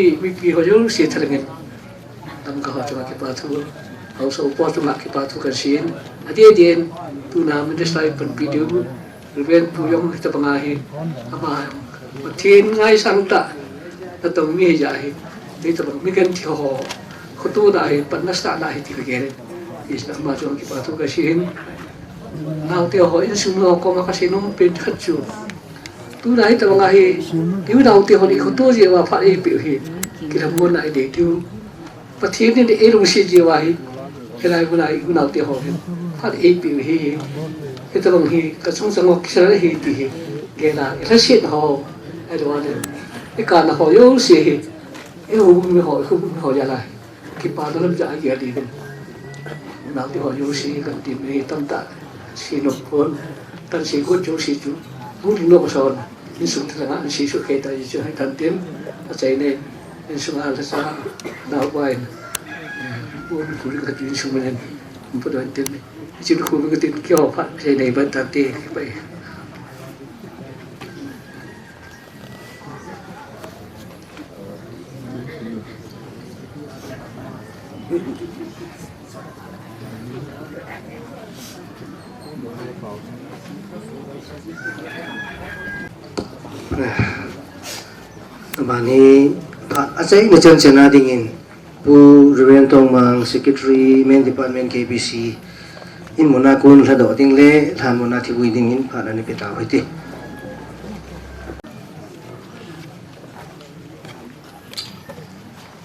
เขาจะเสียทางเงินtầm cả họ cho cái bát thu họ sau bát thu cái bát thu cái xin ở đây điền tu nam mình sẽ phần video rồi bên tu yong kita pengahi ama thiên ngay sang ta tầm mi dài đi tầm mi kan theo họ khu tu đại bản nát đại thì cái này thì sẽ mà cho cái bát thu cái xin nào theo họ in sung lo có mà cái xin nó bên khát chu tu đại tầm pengahi điều đầu theo họ đi khu tu gì mà phải đi biểu hiện cái làm môn này để tuประเทศนี้เอรุสิจีวายเวลาคนไหนคนเอาเตี้ยหอยพัดเอปีเฮียเอตบางทีกระช่องสังกัดเสร็จเฮียตีเกล้าแล้วเสียหอไอ้ตัวนี้ไอ้การหอยโย่เสียไอ้หูมีหอยคู่มีหอยอะไรกี่ปาต้องรับจ่ายเยอะดีเป็น nào thì họ yêu sĩ cần tìm đi tâm tạ sĩ nộp vốn tân sĩ quân chủ sĩ chủ bút nộp sòn in sụt là ngã sĩ sụt kẹt tại chưa hay thành tiếng chạy nên in sụt là sao nào bài buôn phụ nữ cái chuyện sụt lên một đoạn tiếng chỉ được khu cái tiếng kêu phát chạy này vẫn thành tiếng vậy Bani asai na chan chana dingin pu Reverend Tong Mang Secretary Main Department KBC in mona kun thado ding le than mona thiwi dingin phana ni peta hoiti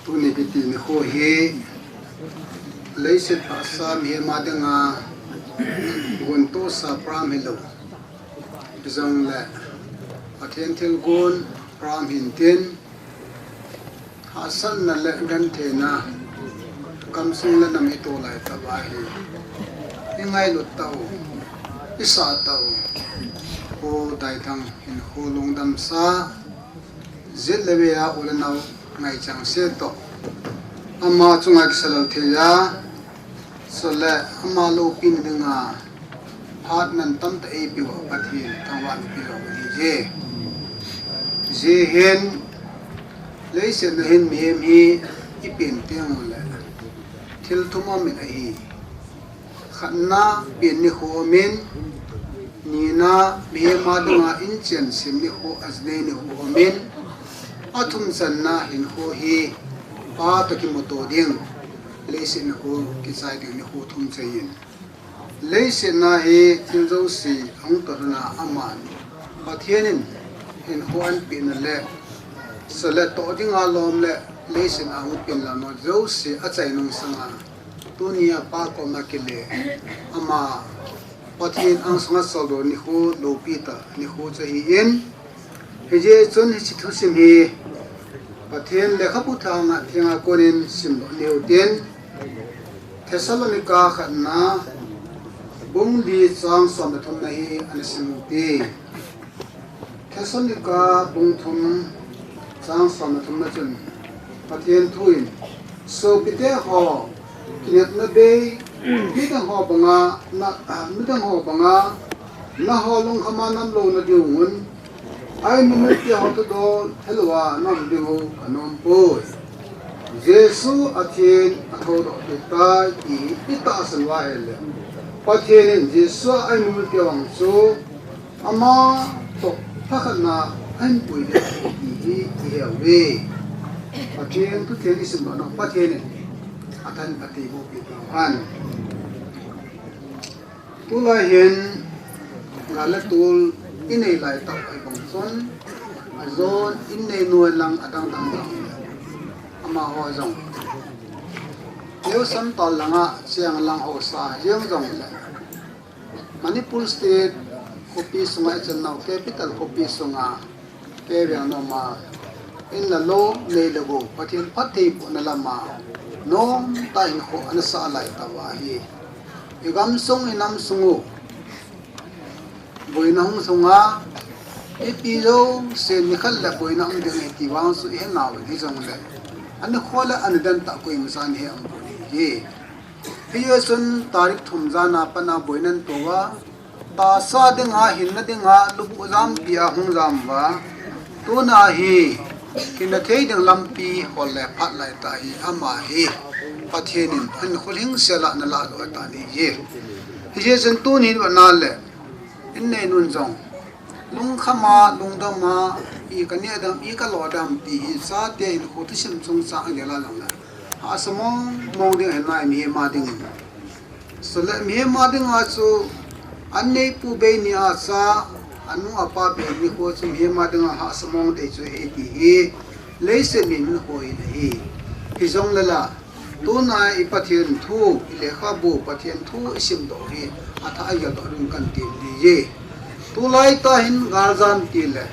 tu ni biti ni kho hi leiset asa mi ma denga gun to sa pram hello zong le athen thil gun pram hin tin hasan na le gan the na kam sung la nam ito lai ta ba hi ingai lu tau isa tau o dai thang in ho long dam sa zet le be ya ul nau ngai chang se to amma chunga ki salal the ya so le amma lo pin dinga hat nan tam ta e pi wa pathi thangwan pi lo ni je hen lấy sen hen mi em hi ipin tiang le thil thuma min hi khanna pin ni kho min ni na mi ma dunga in chen sim ni kho azne ni kho min athum sanna hin kho hi pa to ki moto ding le sen kho ki sai ding ni kho thum chayin le sen na hi thil zo si ang to na aman pathianin hin kho an pin le so le to ding a lom le lesin a upin la no zo si a chai nong sanga tunia pa ko na ke le ama pathin ang sanga so do ni khu lo pi ta ni khu cha hi in he je chon hi chi thu sim hi pathin le kha pu tha nga thinga konin sim do neu ten Thessalonica khanna bung di chang som da thum na hi an sim ti Thessalonica bung thum sang som na thum na chun pathian thuin so pite ho kinet na be midang ho banga na ho long khama nam lo na diungun ai mi ti ho to do helwa nam diu anom po jesu athin atho do ta ki ita salwa hele pathian jesu ai mi ti wang so ama to phakna anh bùi để đi hiểu về và trên cứ thế đi sinh nó phát hiện này thân phát thị bộ bị bảo an tu lại hiện là tu in này lại tập ai bằng son zon in này nuôi lăng ở trong tầng ama ho rong nếu sắm tàu lăng à xiang lăng hồ sa riêng rong lại Manipur State copy sungai channel capital copy sunga ke yang no ma in la lo le lego pathin phathi pu na lama nom ta in kho an sa lai ta wa hi igam sung inam sungu boina hung sunga e pi lo se ni khal la boina um de ti wang su he na wa hi jong le an khola an dan ta ko im san he am hi hi sun tarik thum jana pana boinan to wa ta sa dinga hin na dinga lubu jam pia hung jam wa tu na hi kina thei ding lampi hol le phat lai ta hi ama hi pathianin an khuling sela na la lo ta ni ye je chen tu ni wa na le in nei nun jong lung khama lung da ma i ka ne dam i ka lo dam pi sa te in khu tu sim chung sa le la lang na ha samong mong ding hen nai mi ma ding so le mi ma ding a chu an nei pu be ni a sa anu apa be ni ko chu he ma dang ha samong de chu he ti hi leise min hoi nei hi zong la la tu na I pathian thu le kha bu pathian thu sim do hi atha ya do rung kan ti li ye tu lai ta hin garjan ti le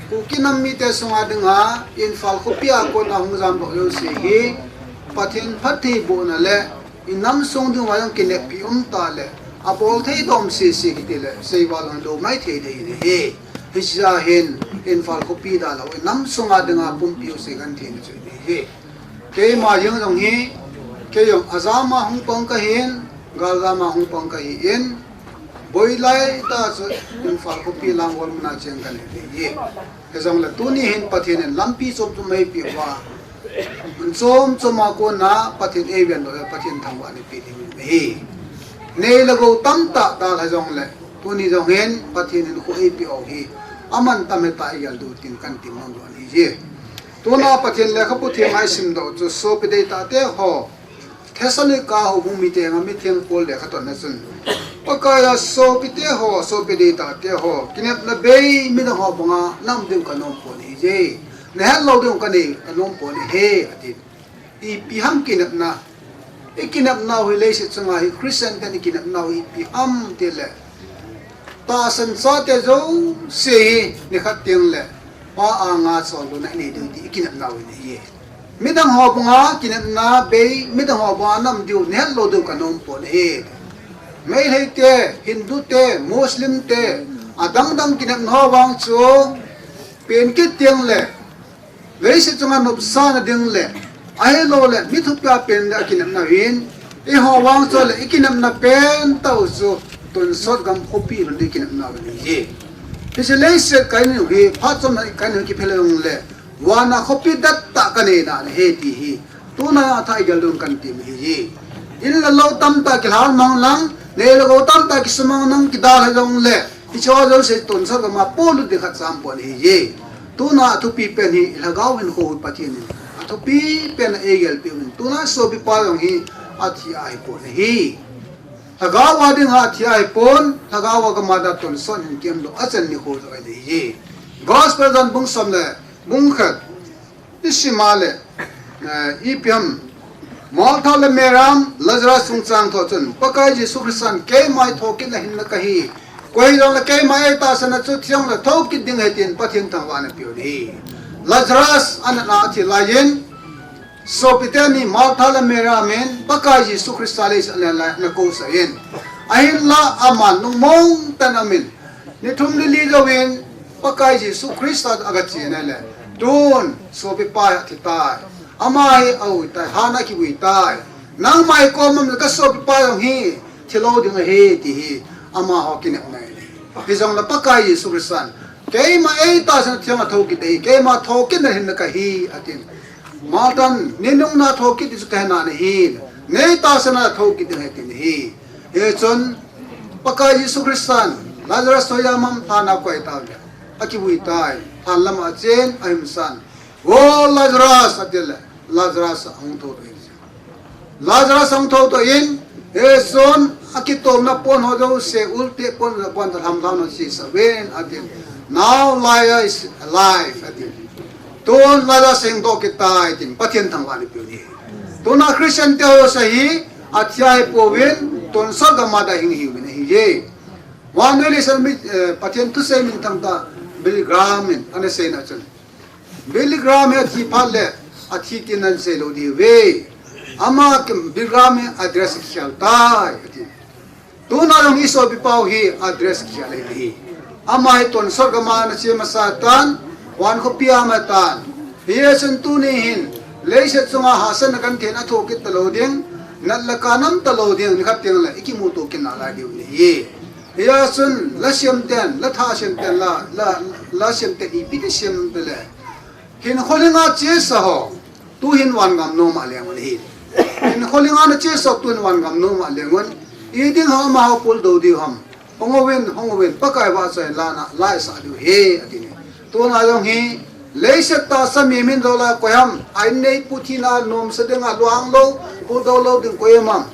ku kinam mi te sunga dinga in fal ko pia ko na hung jam do yo se hi pathian phathi bu na le in nam song du wa yang kinek pi ta le a bol thei dom si si ki te le sei wa lan do mai thei de ni he hisa hen in fal ko pi da la nam song a denga pum pi se gan the ni he ke ma yang dong hi ke yong azama hong pong ka hin galama hong pong ka hi in boy lai ta so in fal ko pi lang wal na cheng kan he ke jong la tu ni hin pathin en lampi chop tu mai pi wa som choma ko na pathin avian lo pathin thangwa ni pi ni he nei la go tam ta da la jong le tu ni jong hen pathin en ko e pi o hi aman tam ta yal du tin kan tim non do ni je tu na pathin le khapu thi mai sim do chu so pe de ta te ho thesani ka ho bu mi te nga mi theng pol le khaton na sun pakaya so pe te ho so pe de ta te ho kinep na be mi da ho bonga nam dem ka nom po ni je ne ha lo dem ka ni ka nom po ni he ati I pi ham kinep na ikinap na hui le se chunga hi Christian kan ikinap na hui pi ham te le ta san sa te zo se ni khat tiang le pa a nga so lu na ni du di ikinap na hui ni ye midang ho bunga kinap na be midang ho ba nam diu ne lo du kanom po le mai le te Hindu te Muslim te adang dang kinap na wang chu pen ke tiang le le se chunga nob sa na ding le ai lo le mi thu pya pen da kinam na win e ho wang so le ikinam na pen tau so ton sot gam khopi ro de kinam na ni ye se le se kai ni he pha chom na kai ni ki phele ong le wa na khopi dat ta ka ne na he ti hi tu na thai gal dun kan ti mi ye in la lo tam ta ki hal mang lang le lo tam ta ki sumang nang ki dal ha jong le ti cho jo se ton sa ga ma polu de khat sam pon hi ye tu na thu pi pen hi la gaw hin ko pa ti ni to pi pen egel pi un tuna so pi pa yong hi athi ai pon hi thagawa ding ha athi ai pon thagawa ka ma da ton son hin kem lo achan ni ho do ai hi gospel dan bung som le bung khat isimale ipiam mal thal meram lazra sung chang tho chun pakai ji sukrisan ke mai thokin la hin na ka hi koi dong la ke mai ta sana chu thiang la thokin ding he tin pathing thang wa na pi hi Lazarus anana thi layin so pitani malthala mera men pakaji sukristalis ala na ko sayin ahin la aman nung mong tanamin ni thumli li gawin pakaji sukristad agachi na le don so pi pa thi tai amai au tai hana ki wi tai nang mai ko mam ka so pi pa yong hi thilo ding he ti hi ama ho kin nai hi jong la pakaji sukristan ke ma e ta san thiam tho ki dei ke ma tho ki na hin ka hi atin maltan ninung na tho ki ti ka na hi ne ta san na tho ki de he tin hi e chon paka Yesu Kristan Lazarus to ya mam tha na ko ta le aki wi tai than lam a chen aim san o Lazarus atil Lazarus ang tho Lazarus ang tho to in e son aki to na pon ho do se ulte pon tham tham na si sa wen atil now Liar is alive atin ton lala sing do kita itin pathian thangwani puni tona Christian teo sahi athai povin ton sagama da hing hi ne hi je wan le san mi pathian tu se min tangta Billy Graham ane se na chan Billy Graham athi phalle athi tinan se lo di we ama kem Billy Graham address khal tai atin tona rong iso bi pau hi address khal hi amai ton sorgama na che masatan wan ko piamatan yesun tunihin leise chunga hasan kan thena thokit taloding nalakanam taloding nikhat teng la ikimuto kinala diu ni ye yesun lasyam ten latha syam ten la syam te ipiti syam bele hin kholinga che sa ho tu hin wan gam no ma leng ni hin kholinga na che sa tu wan gam no ma lengon iding ha ma ho pul do di ham hongowen pakai ba sai lana lai sa du he atini to na yong hi leise ta sami min dola koyam ai nei puthina nom sedenga luang lo pu do lo ding koyamam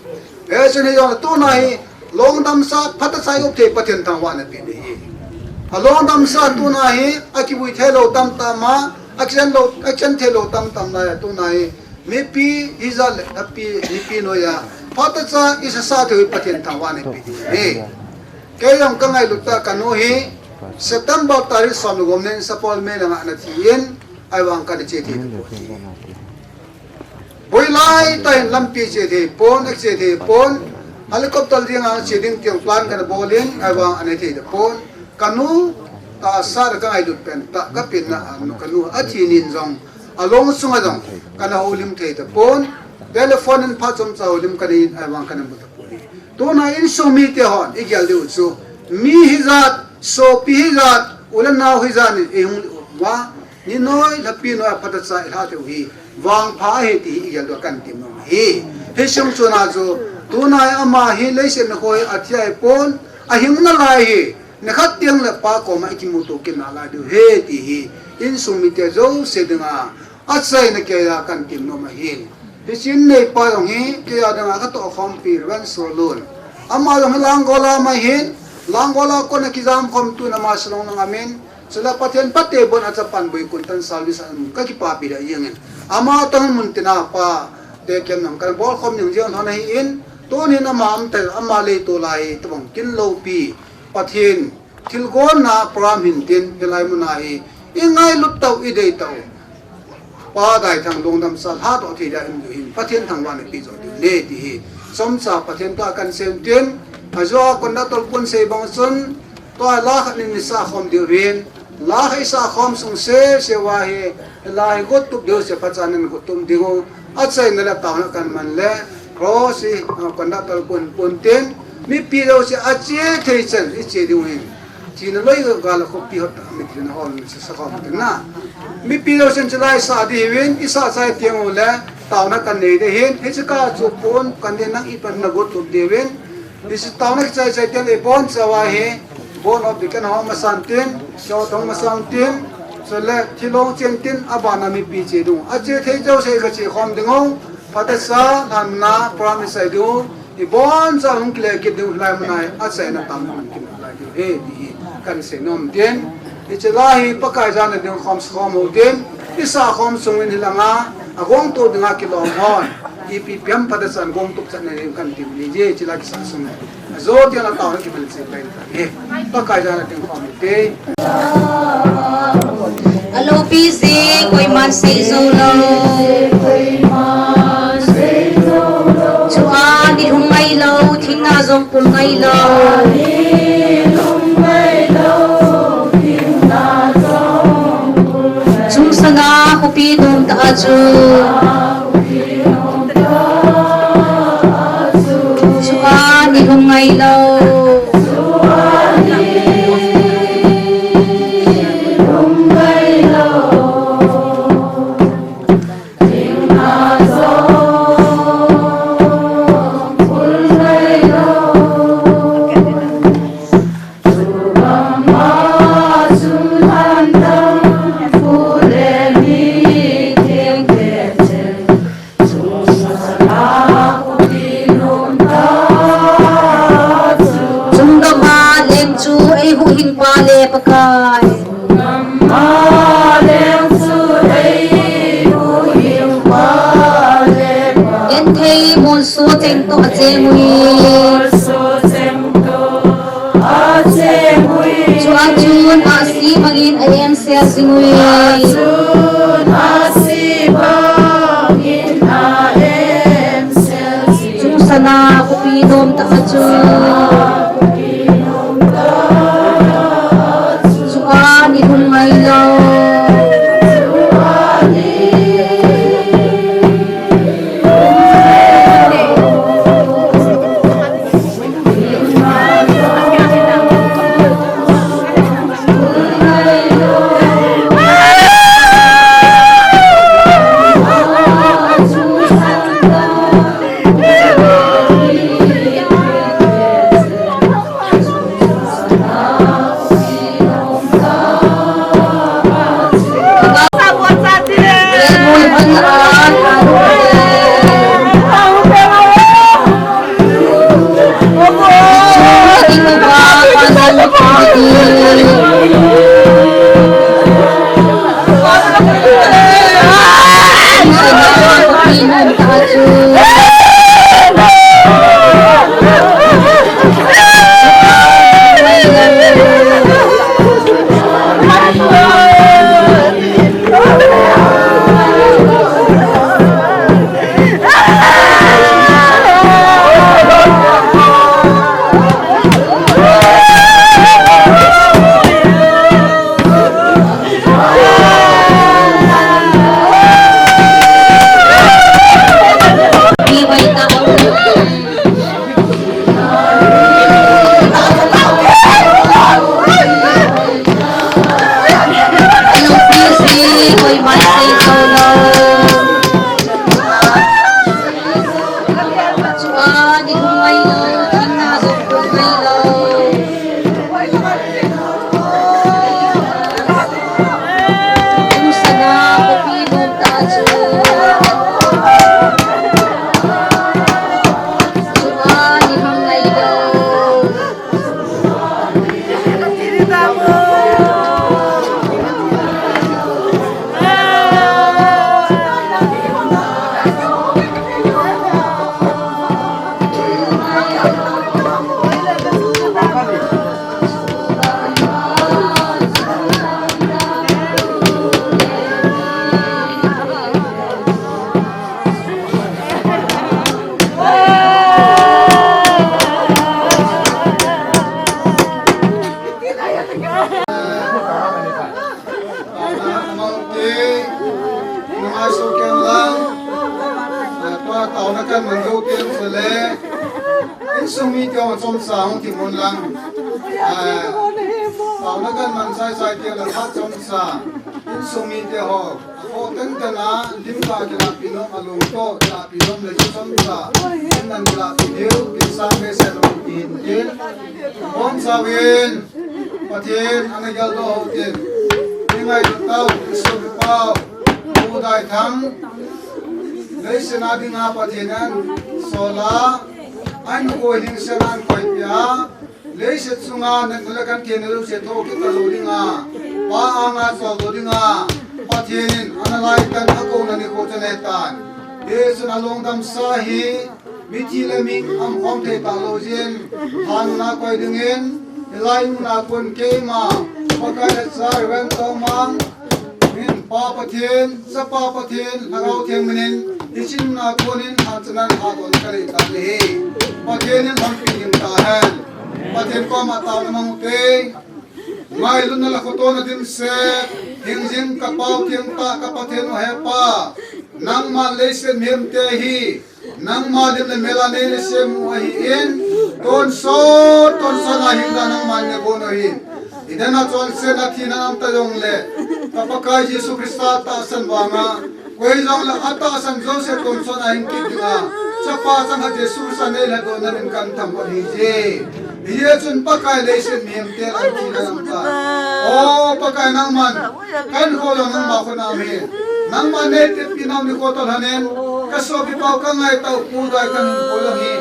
e chene yong to na hi long dam sa phat sai op the pathen thang wa na pi ni hi long dam sa tu na hi aki bui thelo tam ma action thelo tam na tu na hi me pi izal api pi no ya phat sa isa sa the pathen thang wa na pi ni kayang kangay lukta kanuhi September tarikh som gomnen sapol me na na tien ay wang ka de cheti boi lai tai lampi che the pon ek che the pon helicopter ding ang che ding tiang plan kan bolin awang ane the pon kanu ta sar ka ai dut pen ta ka pin na anu kanu athi nin jong along sunga jong kana holim the the pon telephone in phachom chawlim kanin awang kan bu to na in so mi te hon igyal de chu mi hizat so pi hizat ulan na hizan e wa ni noi la pi no pata sa ha te hi wang pha he ti igyal do kan tim no he shom chuna zo to na ama hi leisen na koi athai pon a hing na lai hi na khat tiang la pa ko ma ki mu to kin na la de he ti hi in so mi te zo se dinga atsai na ke ya kan tim no ma hi Hisin nei pa dong hi ke ada nga to khom pir wan solun amma dong langgola ma hin langgola ko na kizam khom tu na maslong ng amin sila pathen pate bon at pan boy kuntan salvis an ka ki pa pi da yengin amma tong mun tina pa te kem nam kan bol khom ning jion hona hi in to ni na mam te amma le to lai tong kin lo pi pathen thilgon na pram hin tin pelai mun ai ingai lut tau i dei tau pa dai thang dong dam sa ha to thi da in pathen thang wan pi zo le ti hi som sa pathen ka kan sem tin azo kon na tol pun se bang sun to la khat ni sa khom di rin la hai sa khom sung se wa he la hi got tu de se pachanan ko tum di go achai na la ta na kan man le ro si kon na tol pun tin mi pi do se ache thei chen i che di wen China loi ga la ko pi hot mi tin hol sa khom tin na mi pi lo sen chalai sa di win isa sai tiang ola taw na kan nei de hin he ka chu pon kan de nang ipan na go tu de win is taw na chai chai tiang e bon sawa he bon of the kan ho ma san tin so thong ma sang tin so le thilong chen tin abana mi pi che du a che thei jau se ka che khom ding ho pata sa nan na promise ai du i bon sa hung kle ke du lai manai a sai na tam man kin lai du he di kan se nom tin Ichelahi pakai jana ding khom khom udin isa khom sungin hilanga agong to dinga kilom hon ipi piam pada san gong tuk san ne kan ti li je chila ki san sung zo dia na ta ki bel se pai he pakai jana ding khom te alo busy koi man sei zo lo chua ni hum mai lo thinga zong pul mai lo Sanga kopi dum ta aju Chua ni hum ngai lo pakai Yen thei mon so teng to ache mui Chua chun asi magin ayem se singui Chung sana kopi dom ta aju Ni hum mai lo กันมันดูเตียงเสลอินสุมีเตียวชมสาวที่มุนลังสาวนักกันมันใส่เตียวละพัดชมสาอินสุมีเตียวโคตั้งแต่นะลิมบาจะลาปีน้องอารมณ์โตจะลาปีน้องเลยชมสาอินนั้นจะลาปีเดียวกินสามเมษายนกินกินคนสาวินประเทศอันนี้ก็โลกินยังไงตัวเต้าสุขภาพผู้ได้ทั้งเลยสนาดิงาประเทศนั้นโซลาอันโกหิงสนานคอยพิอาเลยเสตุงานักละกันเทียนรู้เสตุกิตาโลดิงาป้าอ่างาโซโลดิงาประเทศอันไลกันฮักโกนันโคจเนตันเดสนาลงดำสาฮีมิจิเลมิงอัมพอมเทตาโลเจนฮันนาคอยดึงเงินไลมุนาคนเกมาปากายสายเวนตอมังมินปาปะเทนสปาปะเทนลาวเทียงมินินดิชินนาคนนินฮันสนันฮาโดนกะเลตาเลปะเทนินฮันปีนินตาเฮลปะเทนก็มาตามมังเตไงลุนนละขโตนดินเซหิงจิมกะเปาเทียงตากะปะเทนโอเฮปานังมาเลเซเมียมเตฮีนังมาดิมเมลาเนเซมูฮีอินต้นโซนาหิงดานังมันเนโกโนฮินIdan atol se na thina nam ta jong le kapakai Jesu Christa ta san wanga koi jong la ata san jo se ton so na hin ki dinga chapa sang ha Jesu san ne la do na min kan tham ko hi je ye chun pakai le se miem te an thina nam ta o pakai nang man kan ko lo nang ma ko na me nang man ne te pinam ni ko to hanen ka so bi pau ka ngai tau pu dai kan ko lo hi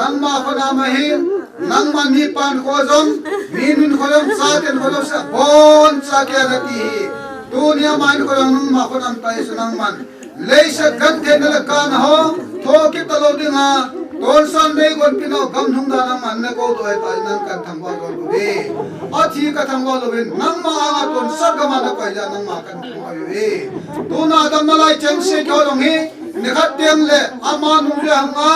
nang ma ko na ma hi nang man ni pan ko jong min ko jong sa ten ko jong sa bon sa ke rati dunia man ko jong nang ma ko nan pai su nang man leisa gan ke na ka na ho tho ki ta lo dinga ton san nei gon pino gam thung da nang man ne ko do ai tai nang kan tham ba ko be a thi ka tham ba lo ben nang ma anga ton sa ga ma na ko ja nang ma kan ko ai be tu na dam na lai chen se ko jong hi ne khat tiang le ama nu le hanga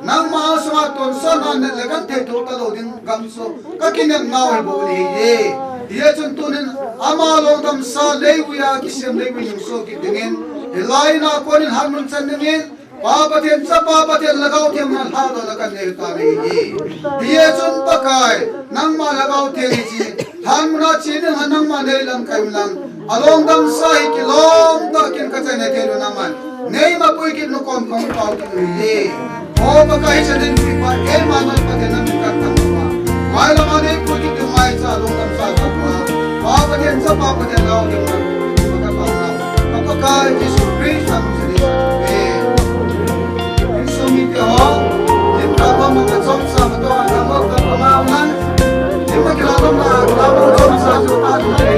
nang ma sa ton sa na ne le kan te to ta lo ding gam so ka kin na wa bo ni ye chun tu nin ama lo dam sa le wi ya ki sem le wi ning so ki dingen elai na ko nin han mun chan ningen pa then sa pa then lagaw them na ha do la kan ne ta ni ye chun pa kai nang ma lagaw the ni ji han na chi ne han nang ma ne lam kai lang along dam sa hi ki long ta kin ka chane ke na man nei ma pui ki no kon kon pau ki ni o pa kai chanen pi pa el ma na pa then nam ka tam ma mai la ma ne ko ki tu mai sa long dam sa ka pa then sa pa then lagaw them na ka pa na pa kai Jesus Christ am se ni mi te ho lim ka ba mo ka chom sa ma to na mo ka pa ma nan lim ka la lo na la mo chom sa su ta le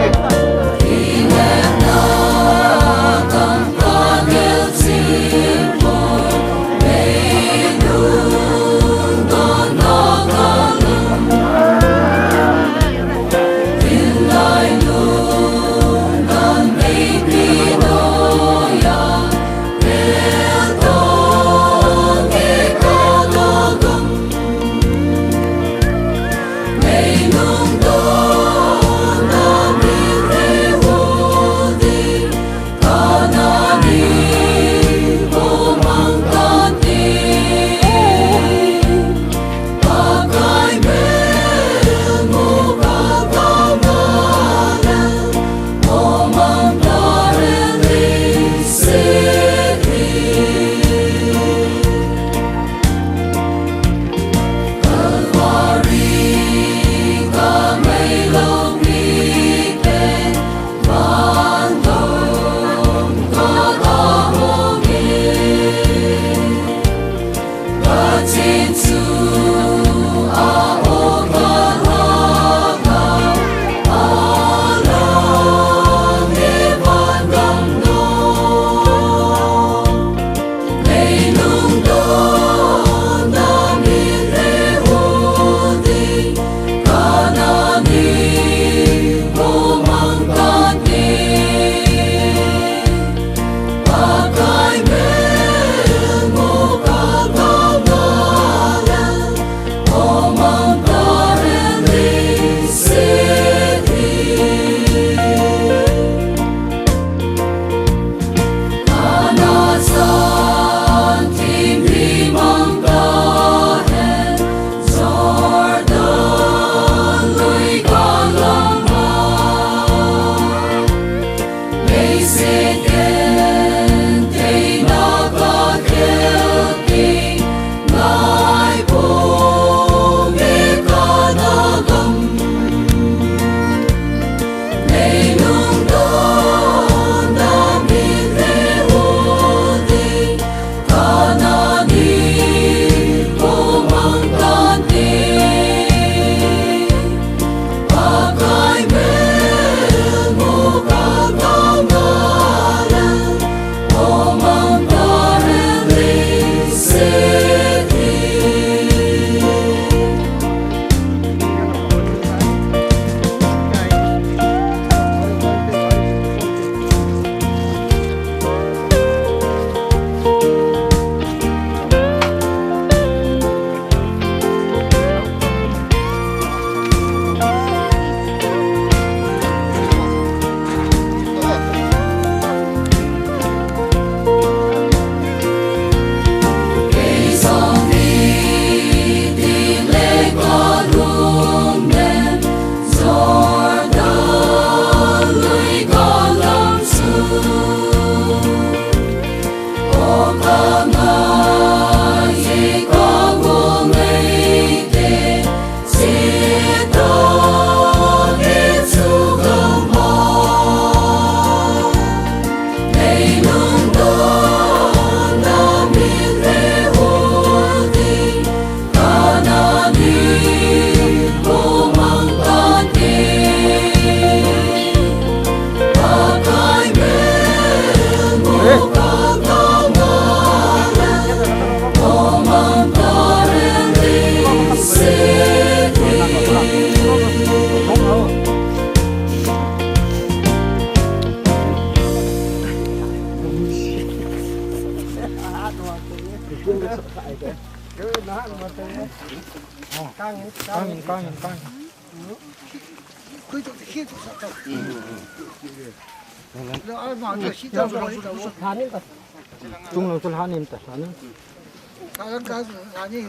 Cứ tụi kia tụi sao rồi mà nó xí tao rồi tung lông sulhan im ta sana cái như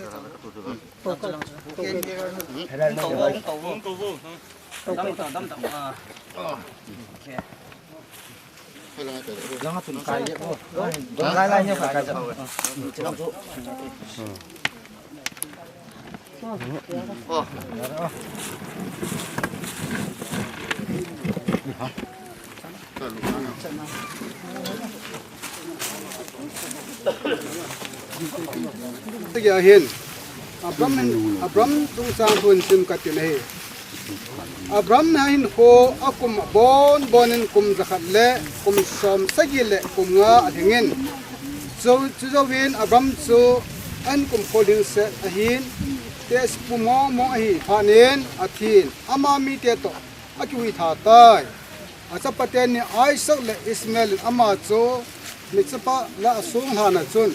jangan tun kai ye oh lai lai nya kai ta Tiga hin, Abram tung sang pun sim katin he. Abram hin ko akum bonin kum zakat le kum som sagi le kum nga adhingin. So win Abram so an kum holding se ahin tes pumo mo ahi panen athin ama mi te to akui tha tai. Asapaten ni Isaac le Ismail ama so mitsapa la sung hana chun.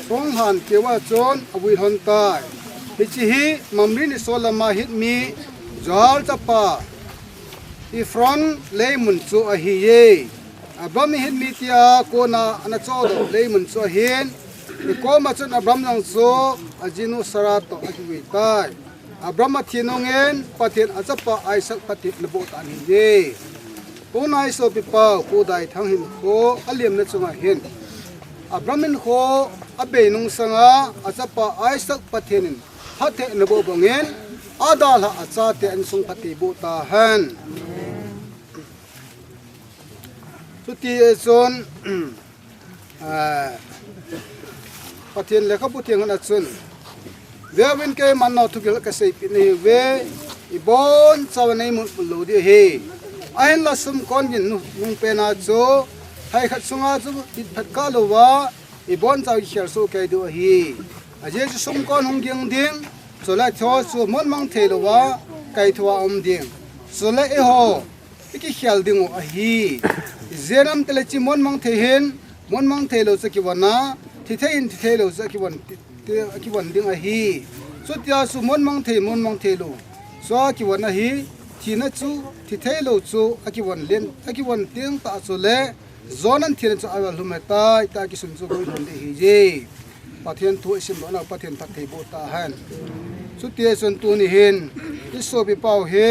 Song han kewa chon awi hon tai hi mamri ni solama hit mi zal chapa I front lemon chu a hi ye abam hit mi tia ko na ana cho do lemon chu hin I ko ma chon abram nang so ajinu sarato awi tai abram thinongen pathen achapa Isaac patit lebo tan hi ye tunai so pipa ko dai thang hin ko aliam na chunga hin Abramin ko abe nung sanga achapa Isaac pathenin hathe nabo bongen adala achate an sung patibu ta han tuti zon pathen lekha putheng na chun wewin ke manno thugel ka sei pini we ibon chawanai mun lo di he ain la sum kon gin nung pena cho hai khat sunga chu it phat ka lo wa ibon chaw khel so kai do hi aje chu sum kon hung ging ding chola tho chu mon mang the lo wa kai thwa om ding chola e ho iki khel ding a hi zenam tele chi mon mang the hen mon mang the lo chaki wana thi the lo chaki wan ki wan ding a hi so tia su mon mang the lo so ki wana hi thina chu thi the lo chu aki wan ting ta chu le zonan thina chu awal humeta ta ki sun chu goi hon de hi je pathen thu sim na pathen tak thei bo ta han chu tie sun tu ni hin I so bi pau he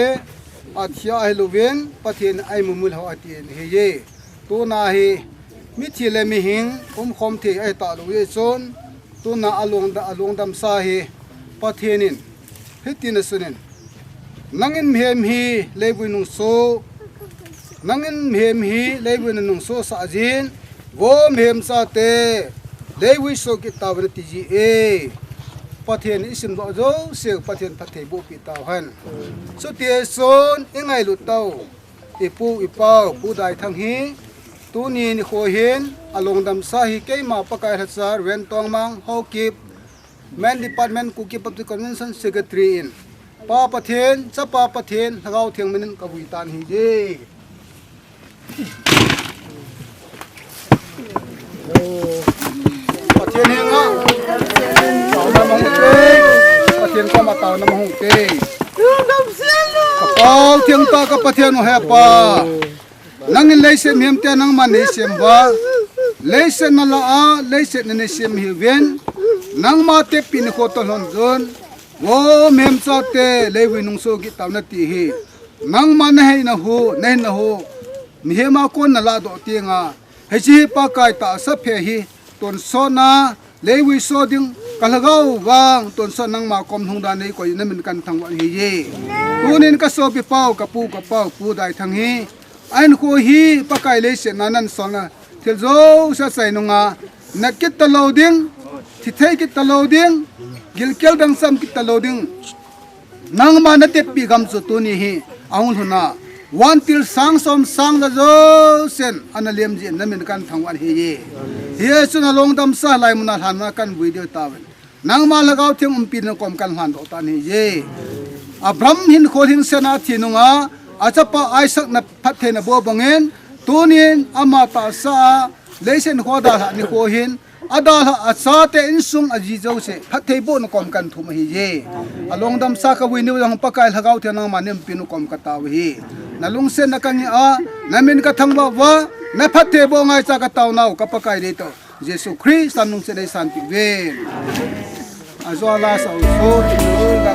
athia ai loven pathen ai mumul ho atien he ye tu na hi mi thile mi hing khom the ai ta lo ye chon tu na along dam sa hi pathenin hitin sunin nangin mhem hi lebu nung so nangin mhem hi lebu nung so sa jin wo mhem sa te lebu so ki tawre ti ji e pathen isim do zo se pathen pathe bo pi taw han so te son ingai lu taw ipu ipau pu dai thang hi tu ni ni kho hin along dam sa hi ke ma pakai hasar wen tong mang ho kip man department ku ki public convention secretary in pa pathen chapa pathen hagau theng minin kabui tan hi je pathen henga taw na mong te pathen ka ma taw na mong te kapal theng ta ka pathen he pa nangin leisen hem te nang man leisen ba leisen na la a leisen ne sem hi ven nang ma te pin ko to lon zon wo mem cha te lewi nung so gi taw na ti hi nang man he na hu mi he ma kon na la do ti nga he chi pa kai ta sa phe hi ton so na lewi so ding kalagau wang ton so nang ma kom hung da nei ko na min kan thang wa hi ye tunin ka so pi pau ka pu pu dai thang hi ain ko hi pa kai le se nanan so na thil zo sa sai nunga nakit ta loading thi thei ki ta loading gilkel dang sam ki taloding nang ma na te pi gam chu tu ni hi aung huna wan til sang som sang da zo sen analem ji namin kan thangwan hi ye he chuna long dam sa lai mun han na kan video tawen nang ma lagaw thim umpi na kom kan han do ta ni ye abram hin kholin sena thinunga achapa Isaac na phathe na bo bangen tunin ama ta sa leisen khoda ni ko hin ada asa te insung aji zo se phathei bo no kom kan thum hi ye along dam sa ka winu dang pakai lagau the nang manem pinu kom ka taw hi nalung se nakangi a namin ka thangwa wa na phathei bo ngai cha ka taw nau ka pakai de to jesu christ sanung se dei santi ve azwala sa so ti ga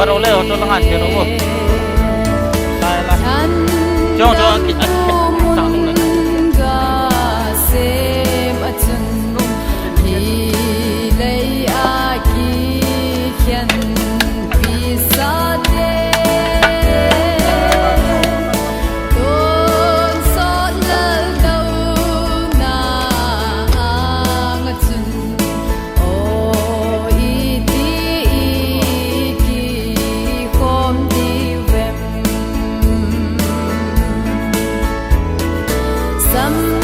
Para oleh untuk lengan ke rumah. Saya lah. Jom kita tak boleh. Some